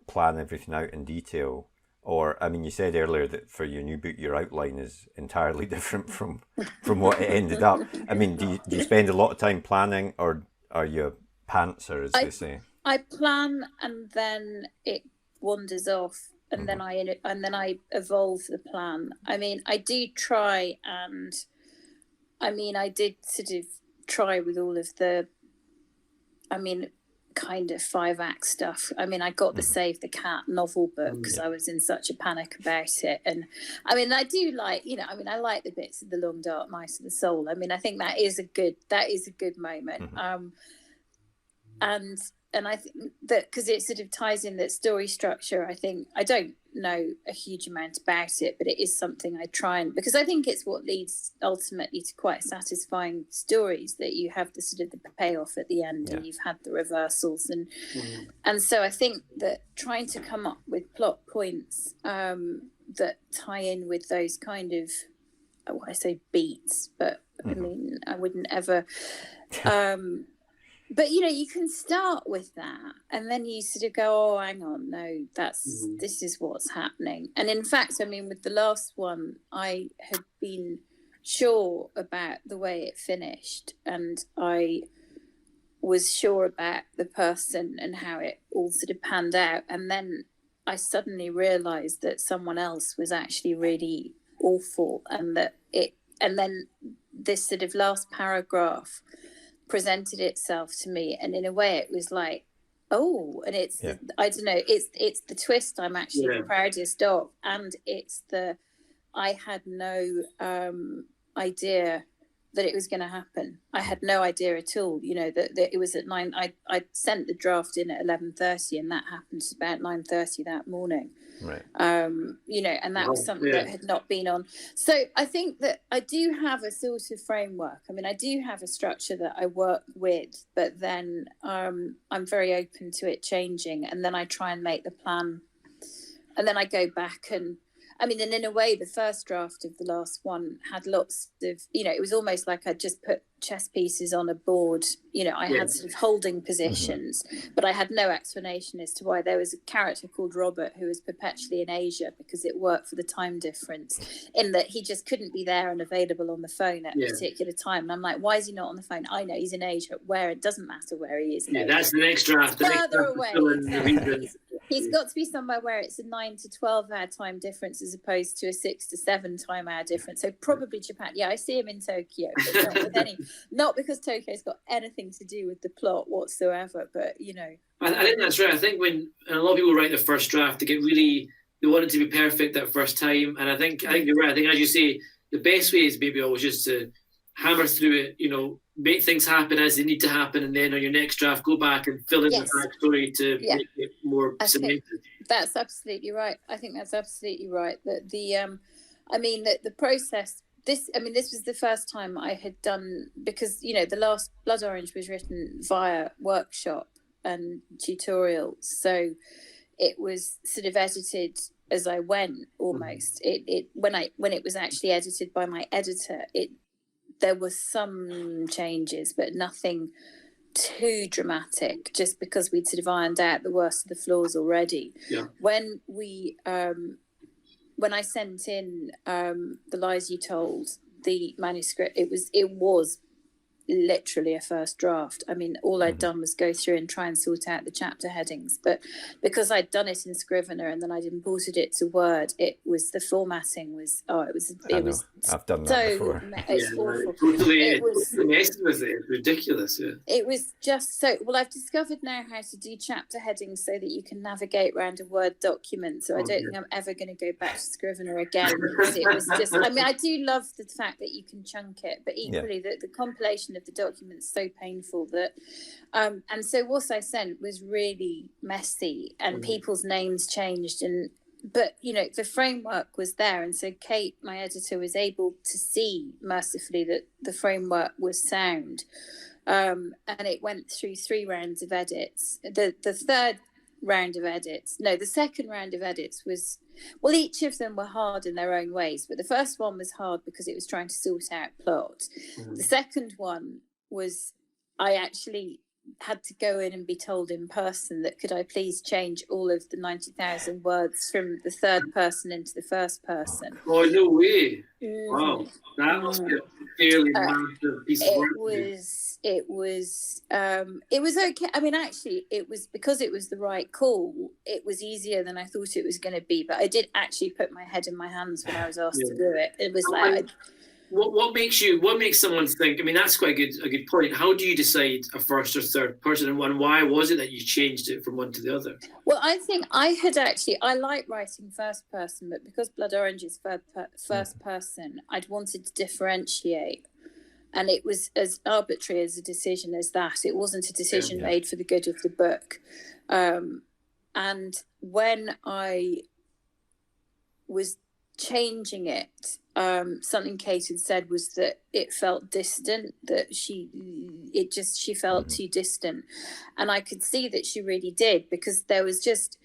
plan everything out in detail? Or, you said earlier that for your new book, your outline is entirely different from what it ended up. Do you spend a lot of time planning, or are you a pantser, as they say? I plan, and then it wanders off, and then I evolve the plan. I do try, and I did sort of try with all of the kind of 5-act stuff. I got the Save the Cat novel book because I was in such a panic about it, and I do like, I like the bits of The Long Dark Night of the Soul. I think that is a good moment. And I think that because it sort of ties in that story structure, I think I don't know a huge amount about it, but it is something I try and, because I think it's what leads ultimately to quite satisfying stories, that you have the sort of the payoff at the end and you've had the reversals. And so I think that trying to come up with plot points that tie in with those kind of, I say beats, but I wouldn't ever... But, you can start with that and then you sort of go, oh, hang on, no, this is what's happening. And in fact, with the last one, I had been sure about the way it finished, and I was sure about the person and how it all sort of panned out. And then I suddenly realized that someone else was actually really awful, and then this sort of last paragraph presented itself to me, and in a way it was like, oh, and it's I don't know, it's the twist I'm actually the proudest of, and it's I had no idea that it was going to happen. I had no idea at all, that it was at 9. I sent the draft in at 11:30, and that happened about 9:30 that morning. Right. And that was something that had not been on. So I think that I do have a sort of framework. I mean, I do have a structure that I work with, but then I'm very open to it changing, and then I try and make the plan, and then I go back and in a way, the first draft of the last one had lots of, it was almost like I just put chess pieces on a board. I had sort of holding positions, but I had no explanation as to why. There was a character called Robert who was perpetually in Asia because it worked for the time difference, in that he just couldn't be there and available on the phone at a particular time. And I'm like, why is he not on the phone? I know he's in Asia. Where? It doesn't matter where he is. That's the next draft. Further away. He's got to be somewhere where it's a 9 to 12 hour time difference as opposed to a 6 to 7 time hour difference. So probably Japan. Yeah, I see him in Tokyo, but not with not because Tokyo's got anything to do with the plot whatsoever. But I think that's right. I think when a lot of people write their first draft, they want it to be perfect that first time. And I think you're right. I think, as you say, the best way is maybe always just to hammer through it, make things happen as they need to happen, and then on your next draft, go back and fill in the backstory to make it more cemented. That's absolutely right. I think that's absolutely right. That the process. This was the first time I had done, because the last Blood Orange was written via workshop and tutorials, so it was sort of edited as I went almost. When it was actually edited by my editor, there were some changes, but nothing too dramatic, just because we'd sort of ironed out the worst of the flaws already. Yeah. When I sent in The Lies You Told, the manuscript, it was literally a first draft. I mean, all I'd done was go through and try and sort out the chapter headings, but because I'd done it in Scrivener and then I'd imported it to Word, the formatting was I've done that before. It's awful. It's ridiculous. It was just so well. I've discovered now how to do chapter headings so that you can navigate around a Word document, so I don't think I'm ever going to go back to Scrivener again, because it was just, I do love the fact that you can chunk it, but equally the compilation of the documents so painful that and so what I sent was really messy, and people's names changed, but the framework was there, and so Kate, my editor, was able to see mercifully that the framework was sound, and it went through 3 rounds of edits. The second round of edits was, well, each of them were hard in their own ways, but the first one was hard because it was trying to sort out plot. The second one was, I actually had to go in and be told in person that could I please change all of the 90,000 words from the third person into the first person. Oh, no way. Wow, that must be a fairly massive piece of work. It was okay. I mean, actually, it was, because it was the right call, it was easier than I thought it was going to be, but I did actually put my head in my hands when I was asked to do it. It was like... What makes someone think? I mean, that's quite a good point. How do you decide a first or third person, and why was it that you changed it from one to the other? Well, I think I like writing first person, but because Blood Orange is first person, I'd wanted to differentiate, and it was as arbitrary as a decision as that. It wasn't a decision made for the good of the book. And when I was changing it, something Kate had said was that it felt distant, that she felt too distant, and I could see that she really did, because there was just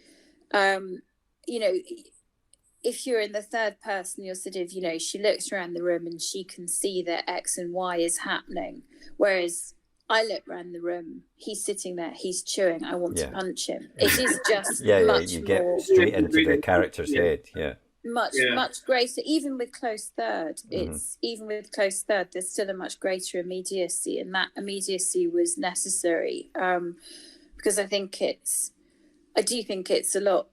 if you're in the third person, you're sort of, she looks around the room and she can see that X and Y is happening, whereas I look around the room, he's sitting there, he's chewing, I want to punch him. It is just you get straight into the character's head. much greater. Even with close third, there's still a much greater immediacy, and that immediacy was necessary, because I do think it's a lot.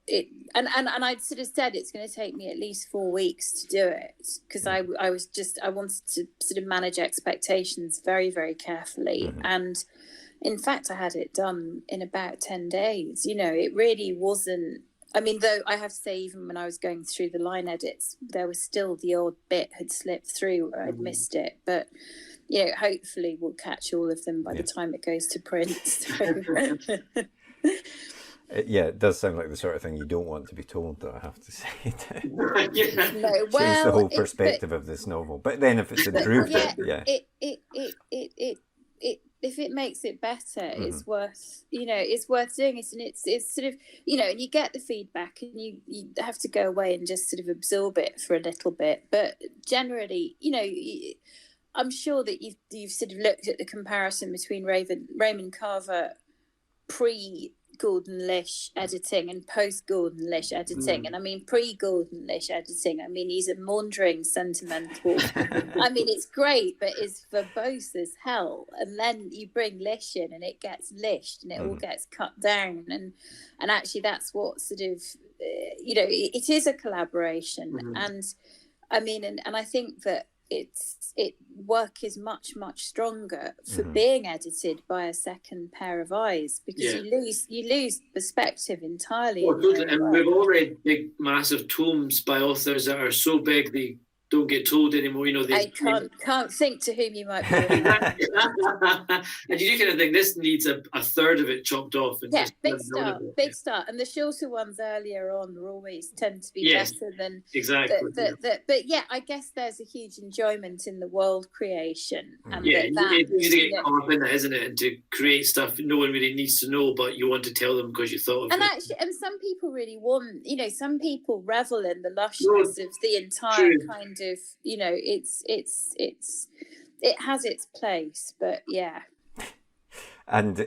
And I'd sort of said it's going to take me at least 4 weeks to do it, because I wanted to sort of manage expectations very, very carefully. And in fact, I had it done in about 10 days. It really wasn't. I mean, though I have to say, even when I was going through the line edits, there was still the odd bit had slipped through where I'd missed it. But hopefully we'll catch all of them by the time it goes to print. So. Yeah, it does sound like the sort of thing you don't want to be told, though, I have to say. Yeah. Change the whole perspective of this novel. But then if it's improved if it makes it better, it's worth doing it. And it's sort of, and you get the feedback, and you have to go away and just sort of absorb it for a little bit. But generally, I'm sure that you've sort of looked at the comparison between Raymond Carver pre Gordon Lish editing and post Gordon Lish editing. And I mean, pre Gordon Lish editing, I mean, he's a maundering sentimental. I mean, it's great, but it's verbose as hell. And then you bring Lish in, and it gets lished, and it all gets cut down. And actually, that's what sort of it is a collaboration. And I mean, and I think that work is much stronger for being edited by a second pair of eyes, because you lose perspective entirely. And we've all read big massive tomes by authors that are so big they don't get told anymore. I can't think to whom you might be. And you do kind of think this needs a third of it chopped off. And big start. And the shorter ones earlier on always tend to be better than exactly. But I guess there's a huge enjoyment in the world creation. And you need to get caught up in that, isn't it? And to create stuff no one really needs to know, but you want to tell them because you thought of it. And some people really want, some people revel in the lushness of the entire kind of, it has its place, but yeah. And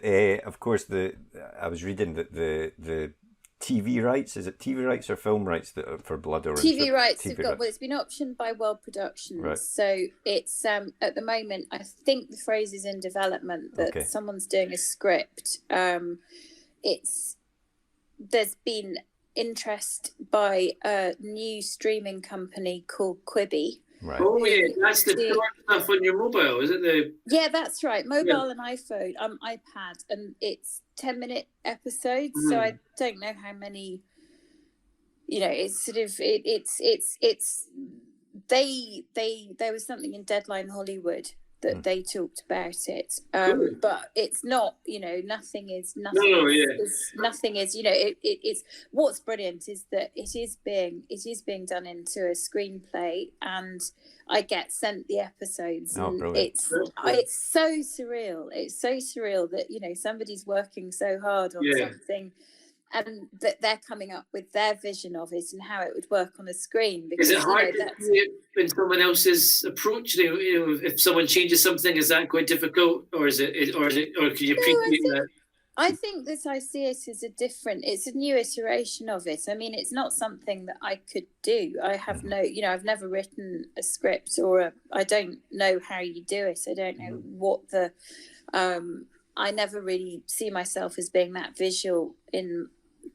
of course, I was reading that the TV rights, is it TV rights or film rights for Blood Orange? TV rights it's been optioned by World Productions. Right. So it's at the moment, I think the phrase is in development that someone's doing a script. There's been interest by a new streaming company called Quibi. Right. Oh yeah, that's the stuff on your mobile, is it? Yeah, that's right. Mobile and iPhone, iPad, and it's 10-minute episodes. So I don't know how many. It's sort of it's there was something in Deadline Hollywood that they talked about it, but it's not. Nothing is. It's what's brilliant is that it is being done into a screenplay, and I get sent the episodes. Oh, and brilliant! It's so surreal. It's so surreal that somebody's working so hard on something, and that they're coming up with their vision of it and how it would work on a screen. Because, is it hard to see it in someone else's approach? If someone changes something, is that quite difficult, or can you appreciate that? I think that I see it as it's a new iteration of it. I mean, it's not something that I could do. I have I've never written a script, I don't know how you do it. I don't know what I never really see myself as being that visual in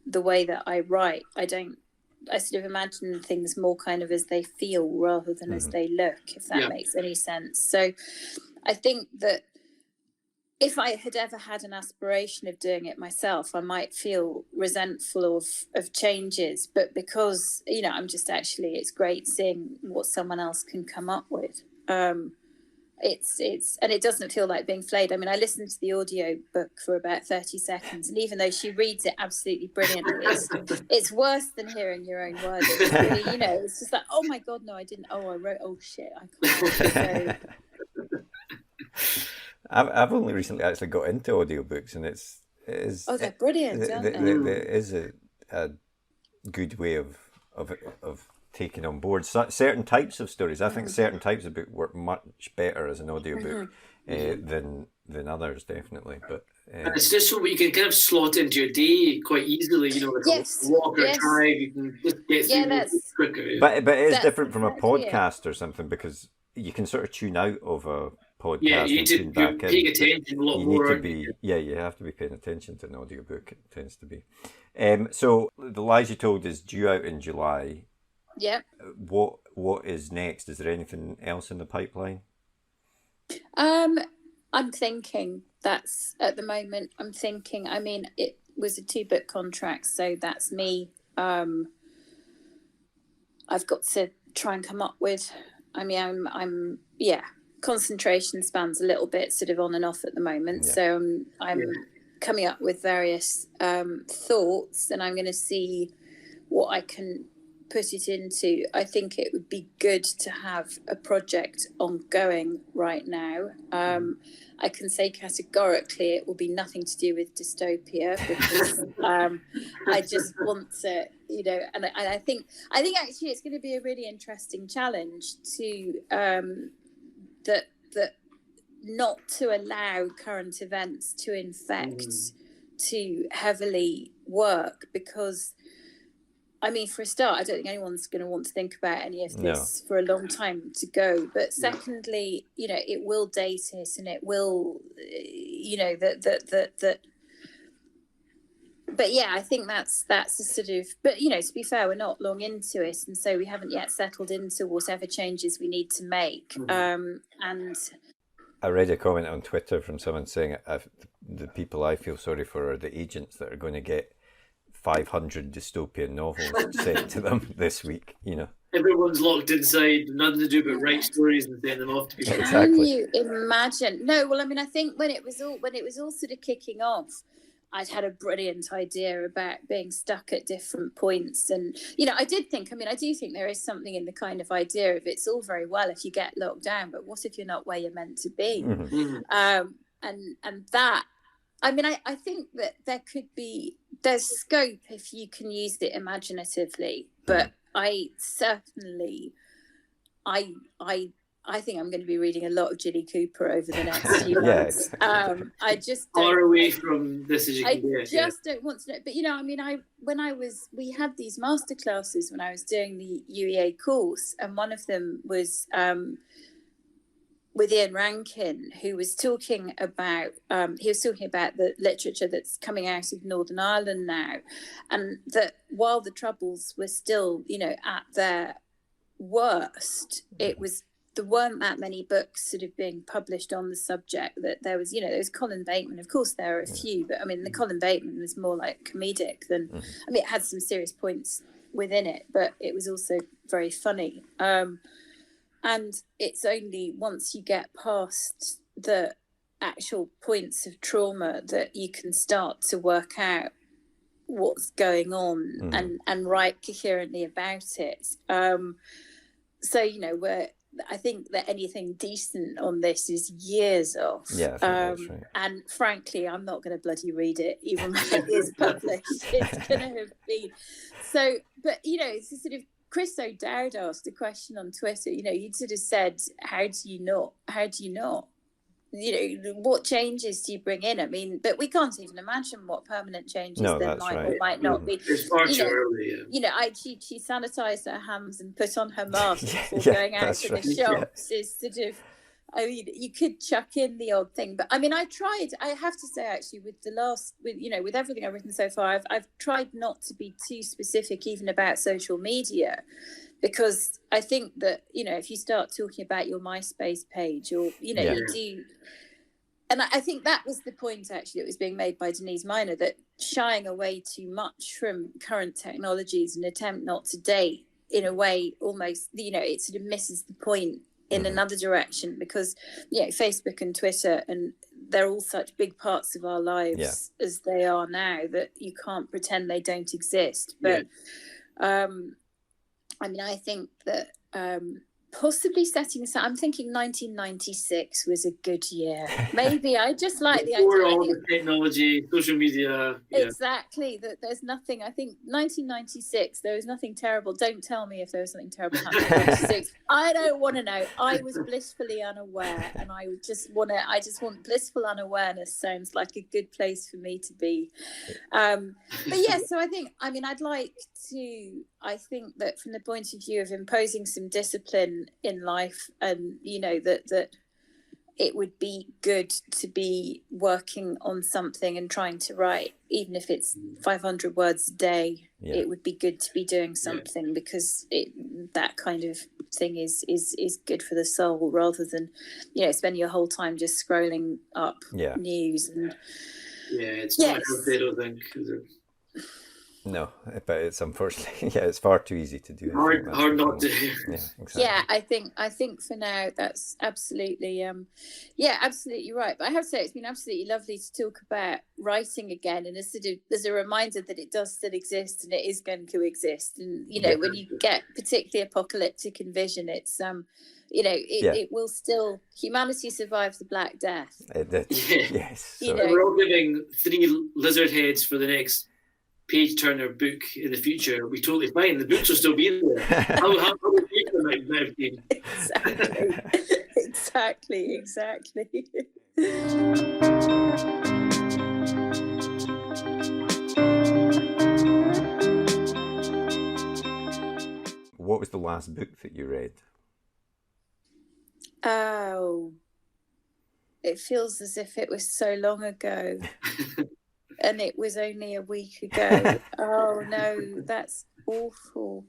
the way that I write. I sort of imagine things more kind of as they feel rather than as they look, if that makes any sense. So I think that if I had ever had an aspiration of doing it myself, I might feel resentful of changes. But because, I'm just it's great seeing what someone else can come up with. And it doesn't feel like being flayed. I mean, I listened to the audio book for about 30 seconds, and even though she reads it absolutely brilliantly, it's worse than hearing your own words. It's really, it's just like, oh my God, no, I didn't. Oh, I wrote, oh shit, I can't. I've only recently actually got into audiobooks, and it is. Oh, they're brilliant, aren't they? There is a good way of taking on board certain types of stories. I think certain types of book work much better as an audiobook than others, definitely. But And it's just so you can kind of slot into your day quite easily, you know, like Yes, a walk or a yes. drive, you can just get through that's quicker. Yeah. But it is That's different from a exactly it. podcast or something, because you can sort of tune out of a podcast Yeah, you and need tune to, you're back in. paying But attention a lot you more, need to aren't you? be, yeah, you have to be paying attention to an audiobook, it tends to be. So The Lies You Told is due out in July. Yeah. What is next? Is there anything else in the pipeline? I'm thinking that's at the moment. I'm thinking. I mean, it was a 2-book contract, so that's me. I've got to try and come up with. I mean, I'm concentration spans a little bit sort of on and off at the moment. Yeah. So I'm coming up with various thoughts, and I'm going to see what I can put it into. I think it would be good to have a project ongoing right now. I can say categorically it will be nothing to do with dystopia, because I just want to, you know, and I think actually it's going to be a really interesting challenge to that not to allow current events to infect too heavily work, because I mean, for a start, I don't think anyone's going to want to think about any of this for a long time to go. But secondly, you know, it will date us, and it will, you know, that. But yeah, I think that's a sort of. But you know, to be fair, we're not long into it, and so we haven't yet settled into whatever changes we need to make. And I read a comment on Twitter from someone saying the people I feel sorry for are the agents that are going to get 500 dystopian novels sent to them this week, you know. Everyone's locked inside, nothing to do but write stories and send them off to people. Exactly. Can you imagine? No, well, I mean, I think when it was all sort of kicking off, I'd had a brilliant idea about being stuck at different points. And, you know, I do think there is something in the kind of idea of it's all very well if you get locked down, but what if you're not where you're meant to be? And that, I mean, I think that there's scope if you can use it imaginatively, but I certainly, I think I'm going to be reading a lot of Ginny Cooper over the next few months. I just far away from this as you can get. I just don't want to know. But you know, I mean, we had these masterclasses when I was doing the UEA course, and one of them was with Ian Rankin, who was talking about the literature that's coming out of Northern Ireland now, and that while the Troubles were still, you know, at their worst, there weren't that many books sort of being published on the subject. That there was Colin Bateman. Of course, there are a few, but I mean, the Colin Bateman was more like comedic than. I mean, it had some serious points within it, but it was also very funny. And it's only once you get past the actual points of trauma that you can start to work out what's going on and write coherently about it. So, you know, I think that anything decent on this is years off. Yeah, I think that's right. And frankly, I'm not going to bloody read it, even when it is published. It's going to have been. So, but, you know, it's a sort of, Chris O'Dowd asked a question on Twitter. You know, you sort of said, how do you not? You know, what changes do you bring in? I mean, but we can't even imagine what permanent changes there might or might not be. It's far too early. Yeah. You know, she sanitised her hands and put on her mask before going out to the shops. Is sort of, I mean, you could chuck in the odd thing, but I mean, I have to say, actually, with everything I've written so far, I've tried not to be too specific even about social media, because I think that, you know, if you start talking about your MySpace page, or, you know, you do. And I think that was the point, actually, that was being made by Denise Miner, that shying away too much from current technologies and attempt not to date, in a way, almost, you know, it sort of misses the point in another direction, because, you know, Facebook and Twitter, and they're all such big parts of our lives as they are now, that you can't pretend they don't exist. But I mean, I think that Possibly setting aside. I'm thinking 1996 was a good year. Maybe I just like the idea. Before all the technology, social media. Yeah. Exactly. That there's nothing. I think 1996. There was nothing terrible. Don't tell me if there was something terrible happening in 1996. I don't want to know. I was blissfully unaware, and I just want blissful unawareness. Sounds like a good place for me to be. But yeah. So I think. I mean, I'd like to. I think that from the point of view of imposing some discipline in life, and that it would be good to be working on something and trying to write, even if it's 500 words a day. It would be good to be doing something, because that kind of thing is good for the soul, rather than spending your whole time just scrolling up news. And it's not healthy, I don't think, is it? No, but it's unfortunately, it's far too easy to do. Hard not to. Yeah, exactly. Yeah, I think for now that's absolutely, absolutely right. But I have to say, it's been absolutely lovely to talk about writing again, and there's a reminder that it does still exist and it is going to exist. And when you get particularly apocalyptic in vision, it's it will still, humanity survived the Black Death. It did. Yes. So. We're all giving 3 lizard heads for the next page turner book in the future. We'll be totally fine. The books will still be there. How would you make them Exactly. What was the last book that you read? Oh, it feels as if it was so long ago. And it was only a week ago. Oh no, that's awful.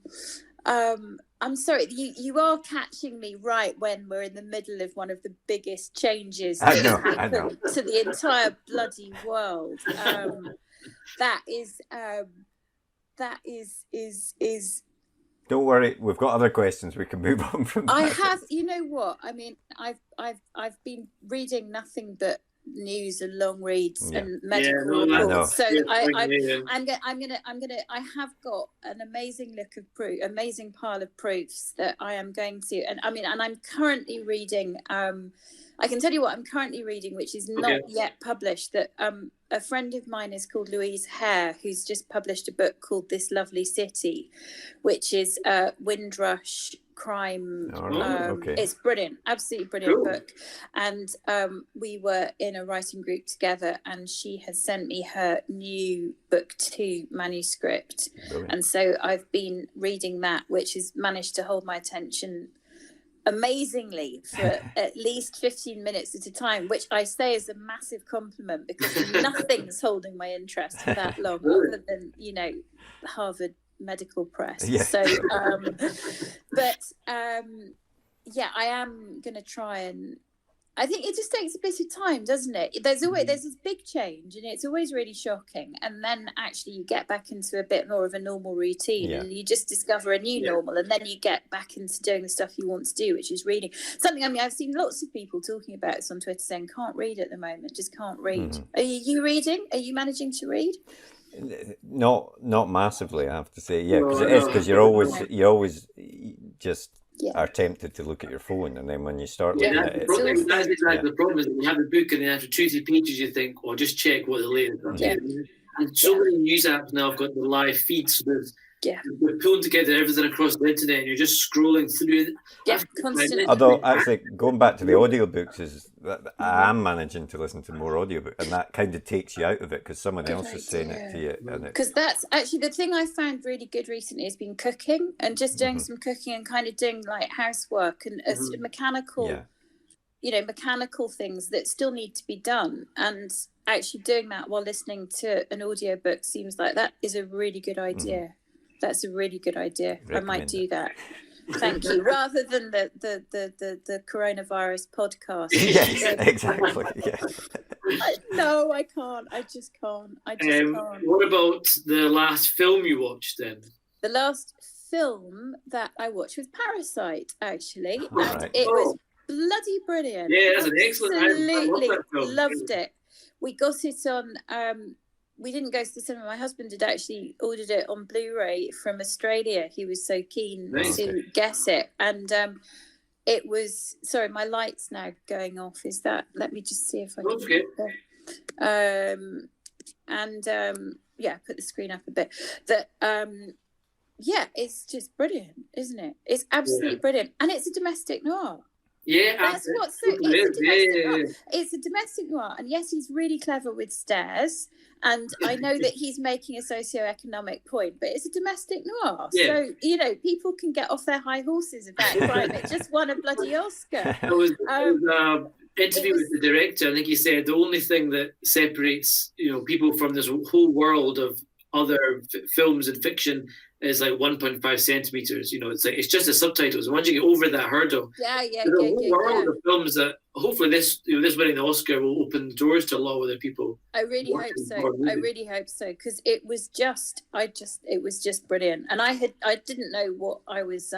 I'm sorry, you are catching me right when we're in the middle of one of the biggest changes I know. to the entire bloody world. That is. Don't worry, we've got other questions. We can move on from that. I have. You know what? I mean, I've been reading nothing but news and long reads and medical reports. So I'm gonna. I have got an amazing amazing pile of proofs that I am going to. And I'm currently reading. I can tell you what I'm currently reading, which is not yet published. That a friend of mine is called Louise Hare, who's just published a book called This Lovely City, which is Windrush crime. It's brilliant, absolutely brilliant book. And we were in a writing group together, and she has sent me her new book 2 manuscript. Brilliant. And so I've been reading that, which has managed to hold my attention amazingly for at least 15 minutes at a time, which I say is a massive compliment, because nothing's holding my interest for that long other than Harvard Medical Press. So I am going to try, and I think it just takes a bit of time, doesn't it? There's this big change, and it's always really shocking, and then actually you get back into a bit more of a normal routine, and you just discover a new normal, and then you get back into doing the stuff you want to do, which is reading. Something, I've seen lots of people talking about this on Twitter, saying can't read at the moment, just can't read. Are you reading? Are you managing to read? Not massively, I have to say. Because you're always just are tempted to look at your phone, and then when you start looking at it, that's exactly the problem. Is that you have the book, and then after 2-3 pages you think, just check what the latest is. And so many news apps now have got the live feeds, so they're pulling together everything across the internet, and you're just scrolling through it. Constantly. Although actually going back to the audiobooks, is that I am managing to listen to more audiobooks, and that kind of takes you out of it because someone else is saying it to you. Because that's actually the thing I found really good recently has been cooking, and just doing some cooking and kind of doing like housework and mechanical things that still need to be done, and actually doing that while listening to an audiobook seems like that is a really good idea. That's a really good idea. I might do that. Thank you. Rather than the coronavirus podcast. Yes, exactly. Yeah. No, I can't. I just can't. Can't. What about the last film you watched then? The last film that I watched was Parasite, actually. And it was bloody brilliant. Yeah, that's an excellent. Absolutely loved it. We got it on. We didn't go to the cinema. My husband had actually ordered it on Blu-ray from Australia. He was so keen to get it, and it was, sorry, my light's now going off. Is that, let me just see if I can. Okay. Yeah, put the screen up a bit. Yeah, it's just brilliant, isn't it? It's absolutely brilliant. And it's a domestic noir. Yeah, that's what's so, it's a domestic noir. It's a domestic noir, and yes, he's really clever with stairs, and I know that he's making a socio-economic point, but it's a domestic noir. So people can get off their high horses about crime. It just won a bloody Oscar. It was interview with the director. I think he said the only thing that separates people from this whole world of other films and fiction is like 1.5 centimeters. It's just the subtitles. And once you get over that hurdle, there's a whole world of films that hopefully this winning the Oscar will open doors to a lot of other people. I really hope so. Because it was just brilliant. And I didn't know what I was.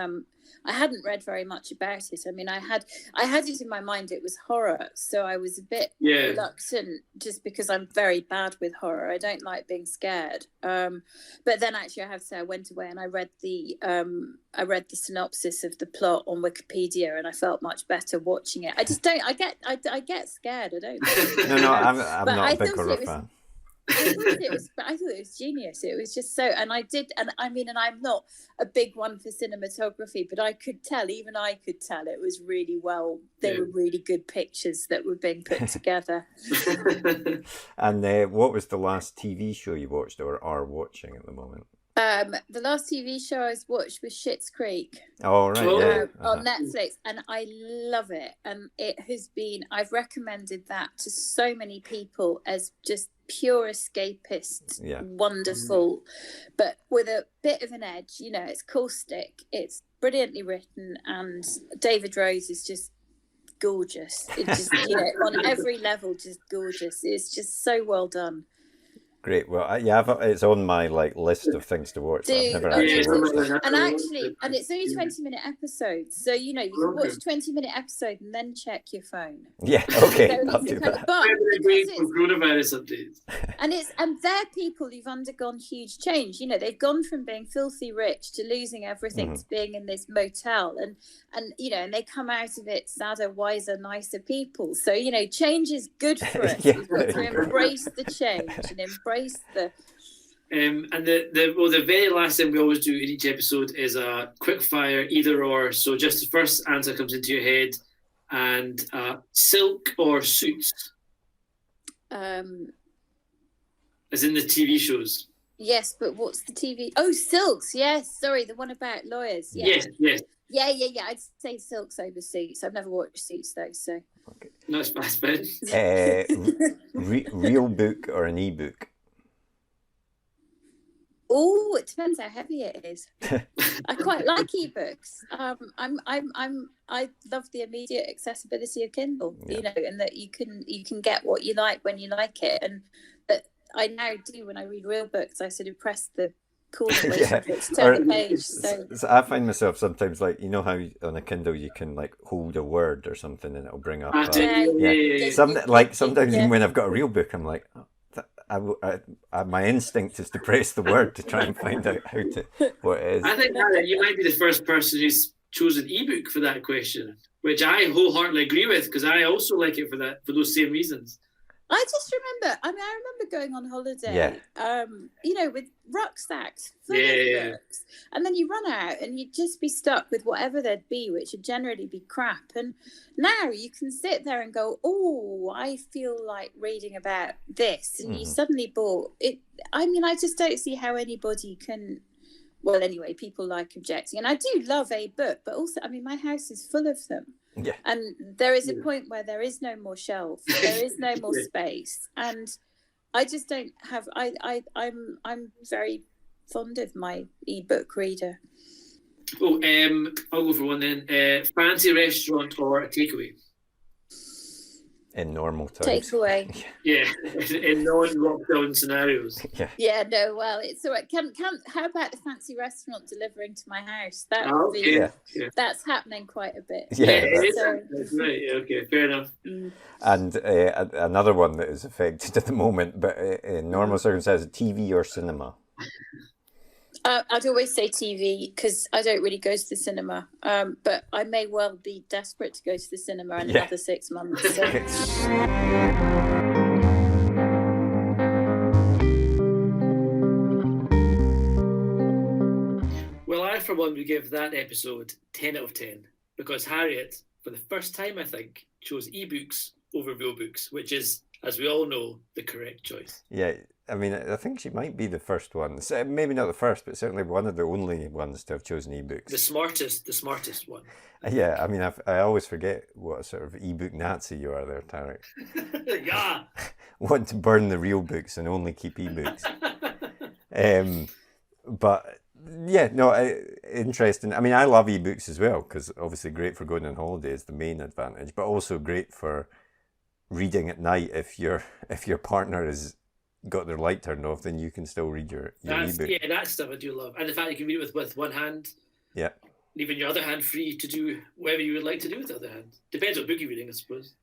I hadn't read very much about it. I mean, I had it in my mind it was horror, so I was a bit reluctant, just because I'm very bad with horror. I don't like being scared. But then actually, I have to say, I went away and I read the synopsis of the plot on Wikipedia, and I felt much better watching it. I just don't. I get scared. I don't. No, I'm not a big horror fan. I thought it was genius. It was just so, and I'm not a big one for cinematography, but I could tell it was really well. They were really good pictures that were being put together. And what was the last TV show you watched or are watching at the moment? The last TV show I watched was Schitt's Creek. Oh, right. On Netflix, and I love it. And I've recommended that to so many people as just pure escapist, wonderful, but with a bit of an edge. It's caustic, it's brilliantly written, and David Rose is just gorgeous. It's just on every level, just gorgeous. It's just so well done. Great. Well, it's on my list of things to watch. I've never actually watched it. And it's only 20-minute episodes, so you can watch a 20-minute episode and then check your phone. Yeah. Okay. I'll do that. And they're people who've undergone huge change. They've gone from being filthy rich to losing everything to being in this motel, and they come out of it sadder, wiser, nicer people. So change is good for us. We've got to embrace the change and embrace the. And the very last thing we always do in each episode is a quick fire either or. So just the first answer comes into your head, and silk or suits. As in the TV shows. Yes, but what's the TV? Oh, Silks. Yes, sorry, the one about lawyers. Yes. Yeah. I'd say Silks over Suits. I've never watched Suits though, so. Okay. Nice fast Ben. Real book or an e-book? Oh, it depends how heavy it is. I quite like ebooks. I love the immediate accessibility of Kindle. And that you can get what you like when you like it. And but I now do when I read real books. I sort of press the corner to turn the page. So I find myself sometimes how on a Kindle you can hold a word or something and it'll bring up. Sometimes even when I've got a real book, I'm like. My instinct is to press the word to try and find out what it is. I think you might be the first person who's chosen ebook for that question, which I wholeheartedly agree with, because I also like it for those same reasons. I just remember. I remember going on holiday. With rucksacks full of books, and then you run out, and you'd just be stuck with whatever there'd be, which would generally be crap. And now you can sit there and go, "Oh, I feel like reading about this," and you suddenly bought it. I mean, I just don't see how anybody can. Well, anyway, people like objecting, and I do love a book, but also, I mean, my house is full of them. Yeah. And there is a point where there is no more shelf, there is no more space, and I just don't have. I'm very fond of my ebook reader. Oh, I'll go for one then. Fancy restaurant or a takeaway? In normal times. Takeaway. Yeah, in non-lockdown scenarios. Yeah. No. Well, it's all right. How about the fancy restaurant delivering to my house? That would be. Yeah. That's happening quite a bit. Yeah, that's right. Yeah, okay, fair enough. And another one that is affected at the moment, but in normal circumstances, TV or cinema. I'd always say TV because I don't really go to the cinema. But I may well be desperate to go to the cinema in another 6 months. So. Well, I, for one, would give that episode 10 out of 10 because Harriet, for the first time, I think, chose ebooks over real books, which is, as we all know, the correct choice. Yeah, I mean, I think she might be the first one. Maybe not the first, but certainly one of the only ones to have chosen ebooks. The smartest one. Yeah, I mean, I always forget what a sort of ebook Nazi you are there, Tarek. Yeah. Want to burn the real books and only keep ebooks. But yeah, no, interesting. I mean, I love ebooks as well because obviously great for going on holiday is the main advantage, but also great for reading at night. If your partner has got their light turned off, then you can still read your ebook. Yeah, that stuff I do love, and the fact you can read it with one hand. Yeah. Leaving your other hand free to do whatever you would like to do with the other hand. Depends what book you're reading, I suppose.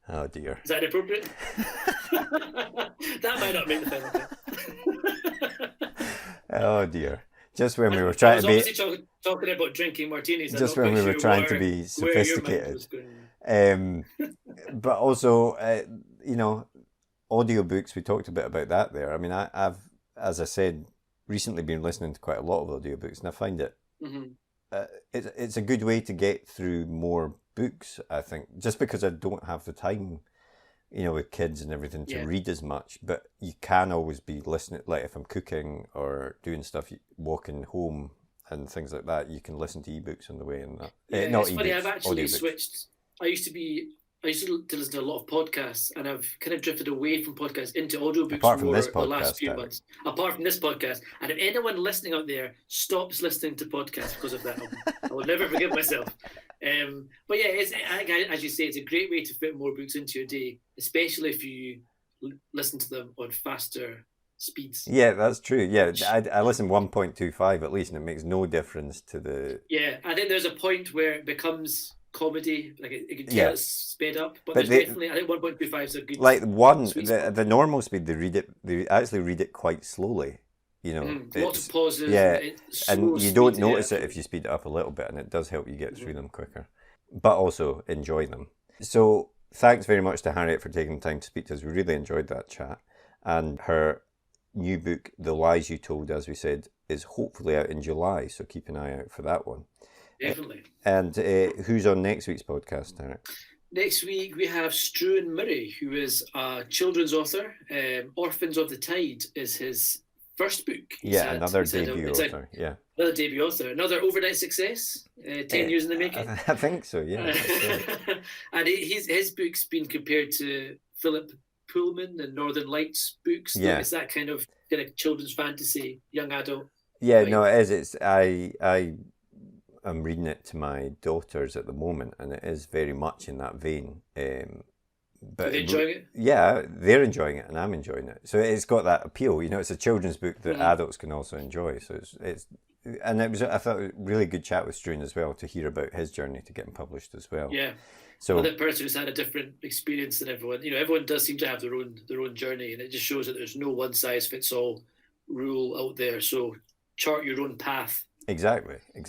Oh dear. Is that inappropriate? That might not make the final cut. Oh dear. Just when we were trying to be talking about drinking martinis. Just when we were trying to be sophisticated. But also, audiobooks, we talked a bit about that there. I mean, I've, as I said, recently been listening to quite a lot of audiobooks, and I find it it's a good way to get through more books, I think, just because I don't have the time, with kids and everything to read as much, but you can always be listening, like if I'm cooking or doing stuff, walking home and things like that, you can listen to ebooks on the way and that. Not it's funny, I've actually switched. I used to listen to a lot of podcasts, and I've kind of drifted away from podcasts into audiobooks apart from this podcast, the last few months. Apart from this podcast, and if anyone listening out there stops listening to podcasts because of that, I will never forgive myself. But yeah, as you say, it's a great way to fit more books into your day, especially if you listen to them on faster speeds. Yeah, that's true. Yeah, I listen 1.25 at least, and it makes no difference to the... Yeah, I think there's a point where it becomes comedy, like it can tell it's sped up, but there's definitely, I think 1.25 is a good... Like the normal speed, they actually read it quite slowly. Lots of pauses. Yeah, and you don't notice it if you speed it up a little bit, and it does help you get through them quicker, but also enjoy them. So thanks very much to Harriet for taking the time to speak to us. We really enjoyed that chat. And her new book, The Lies You Told, as we said, is hopefully out in July, so keep an eye out for that one. Definitely. And who's on next week's podcast, Tarek? Next week we have Struan Murray, who is a children's author. Orphans of the Tide is his first book. Another debut author. Another debut author. Another overnight success. 10 years in the making. I think so, yeah. And his book's been compared to Philip Pullman and Northern Lights books. Yeah. It's that kind of children's fantasy, young adult. Yeah, no, it is. I'm reading it to my daughters at the moment, and it is very much in that vein. But are they enjoying it? Yeah, they're enjoying it, and I'm enjoying it. So it's got that appeal. It's a children's book that adults can also enjoy. So I thought a really good chat with Struan as well to hear about his journey to getting published as well. Yeah. So another person who's had a different experience than everyone. Everyone does seem to have their own journey, and it just shows that there's no one size fits all rule out there. So chart your own path. Exactly. I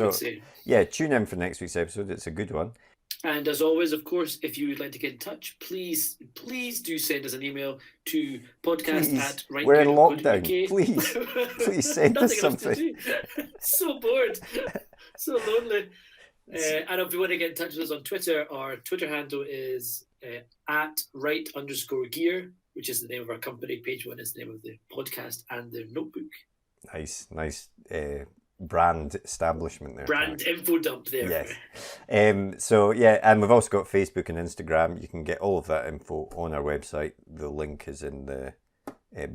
would say. Yeah, tune in for next week's episode. It's a good one. And as always, of course, if you would like to get in touch, please do send us an email to podcast@rightgood.co.uk. We're in lockdown. Please send us something. So bored, so lonely. And if you want to get in touch with us on Twitter, our Twitter handle is @right_gear, which is the name of our company. Page 1 is the name of the podcast and the notebook. Nice brand establishment there. Brand info dump there. Yes. So yeah, and we've also got Facebook and Instagram. You can get all of that info on our website. The link is in the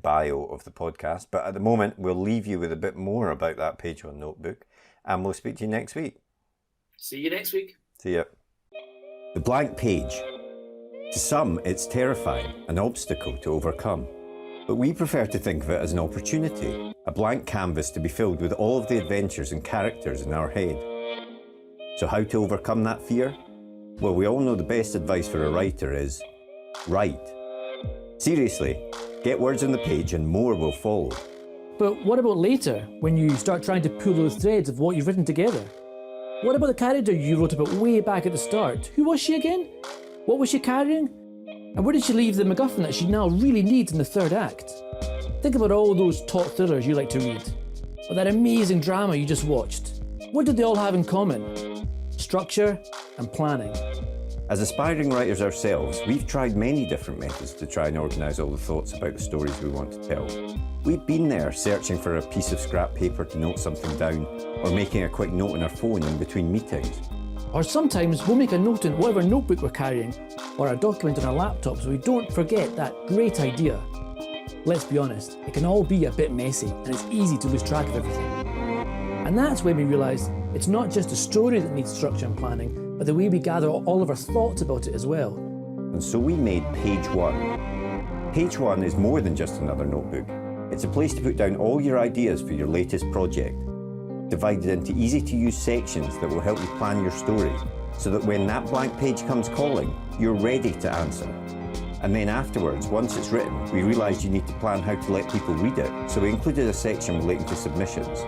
bio of the podcast. But at the moment, we'll leave you with a bit more about that Page 1 notebook, and we'll speak to you next week. See you next week. See ya. The blank page. To some, it's terrifying, an obstacle to overcome. But we prefer to think of it as an opportunity, a blank canvas to be filled with all of the adventures and characters in our head. So how to overcome that fear? Well, we all know the best advice for a writer is write. Seriously, get words on the page and more will follow. But what about later, when you start trying to pull those threads of what you've written together? What about the character you wrote about way back at the start? Who was she again? What was she carrying? And where did she leave the MacGuffin that she now really needs in the third act? Think about all those top thrillers you like to read, or that amazing drama you just watched. What did they all have in common? Structure and planning. As aspiring writers ourselves, we've tried many different methods to try and organise all the thoughts about the stories we want to tell. We've been there searching for a piece of scrap paper to note something down, or making a quick note on our phone in between meetings. Or sometimes we'll make a note in whatever notebook we're carrying, or a document on our laptop so we don't forget that great idea. Let's be honest, it can all be a bit messy and it's easy to lose track of everything. And that's when we realised it's not just a story that needs structure and planning, but the way we gather all of our thoughts about it as well. And so we made Page One. Page One is more than just another notebook. It's a place to put down all your ideas for your latest project, divided into easy-to-use sections that will help you plan your story, so that when that blank page comes calling, you're ready to answer. And then afterwards, once it's written, we realised you need to plan how to let people read it, so we included a section relating to submissions.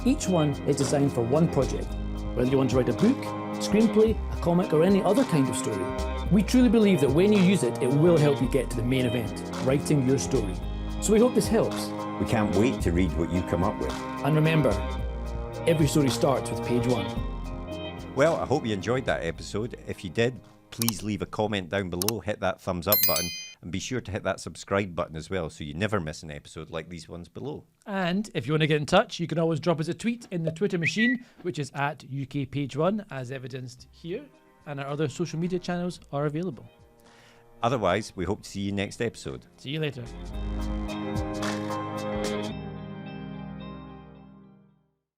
Each one is designed for one project, whether you want to write a book, screenplay, a comic, or any other kind of story. We truly believe that when you use it, it will help you get to the main event, writing your story. So we hope this helps. We can't wait to read what you come up with. And remember, every story starts with page one. Well, I hope you enjoyed that episode. If you did, please leave a comment down below, hit that thumbs up button, and be sure to hit that subscribe button as well so you never miss an episode like these ones below. And if you want to get in touch, you can always drop us a tweet in the Twitter machine, which is at UKPage1, as evidenced here, and our other social media channels are available. Otherwise, we hope to see you next episode. See you later.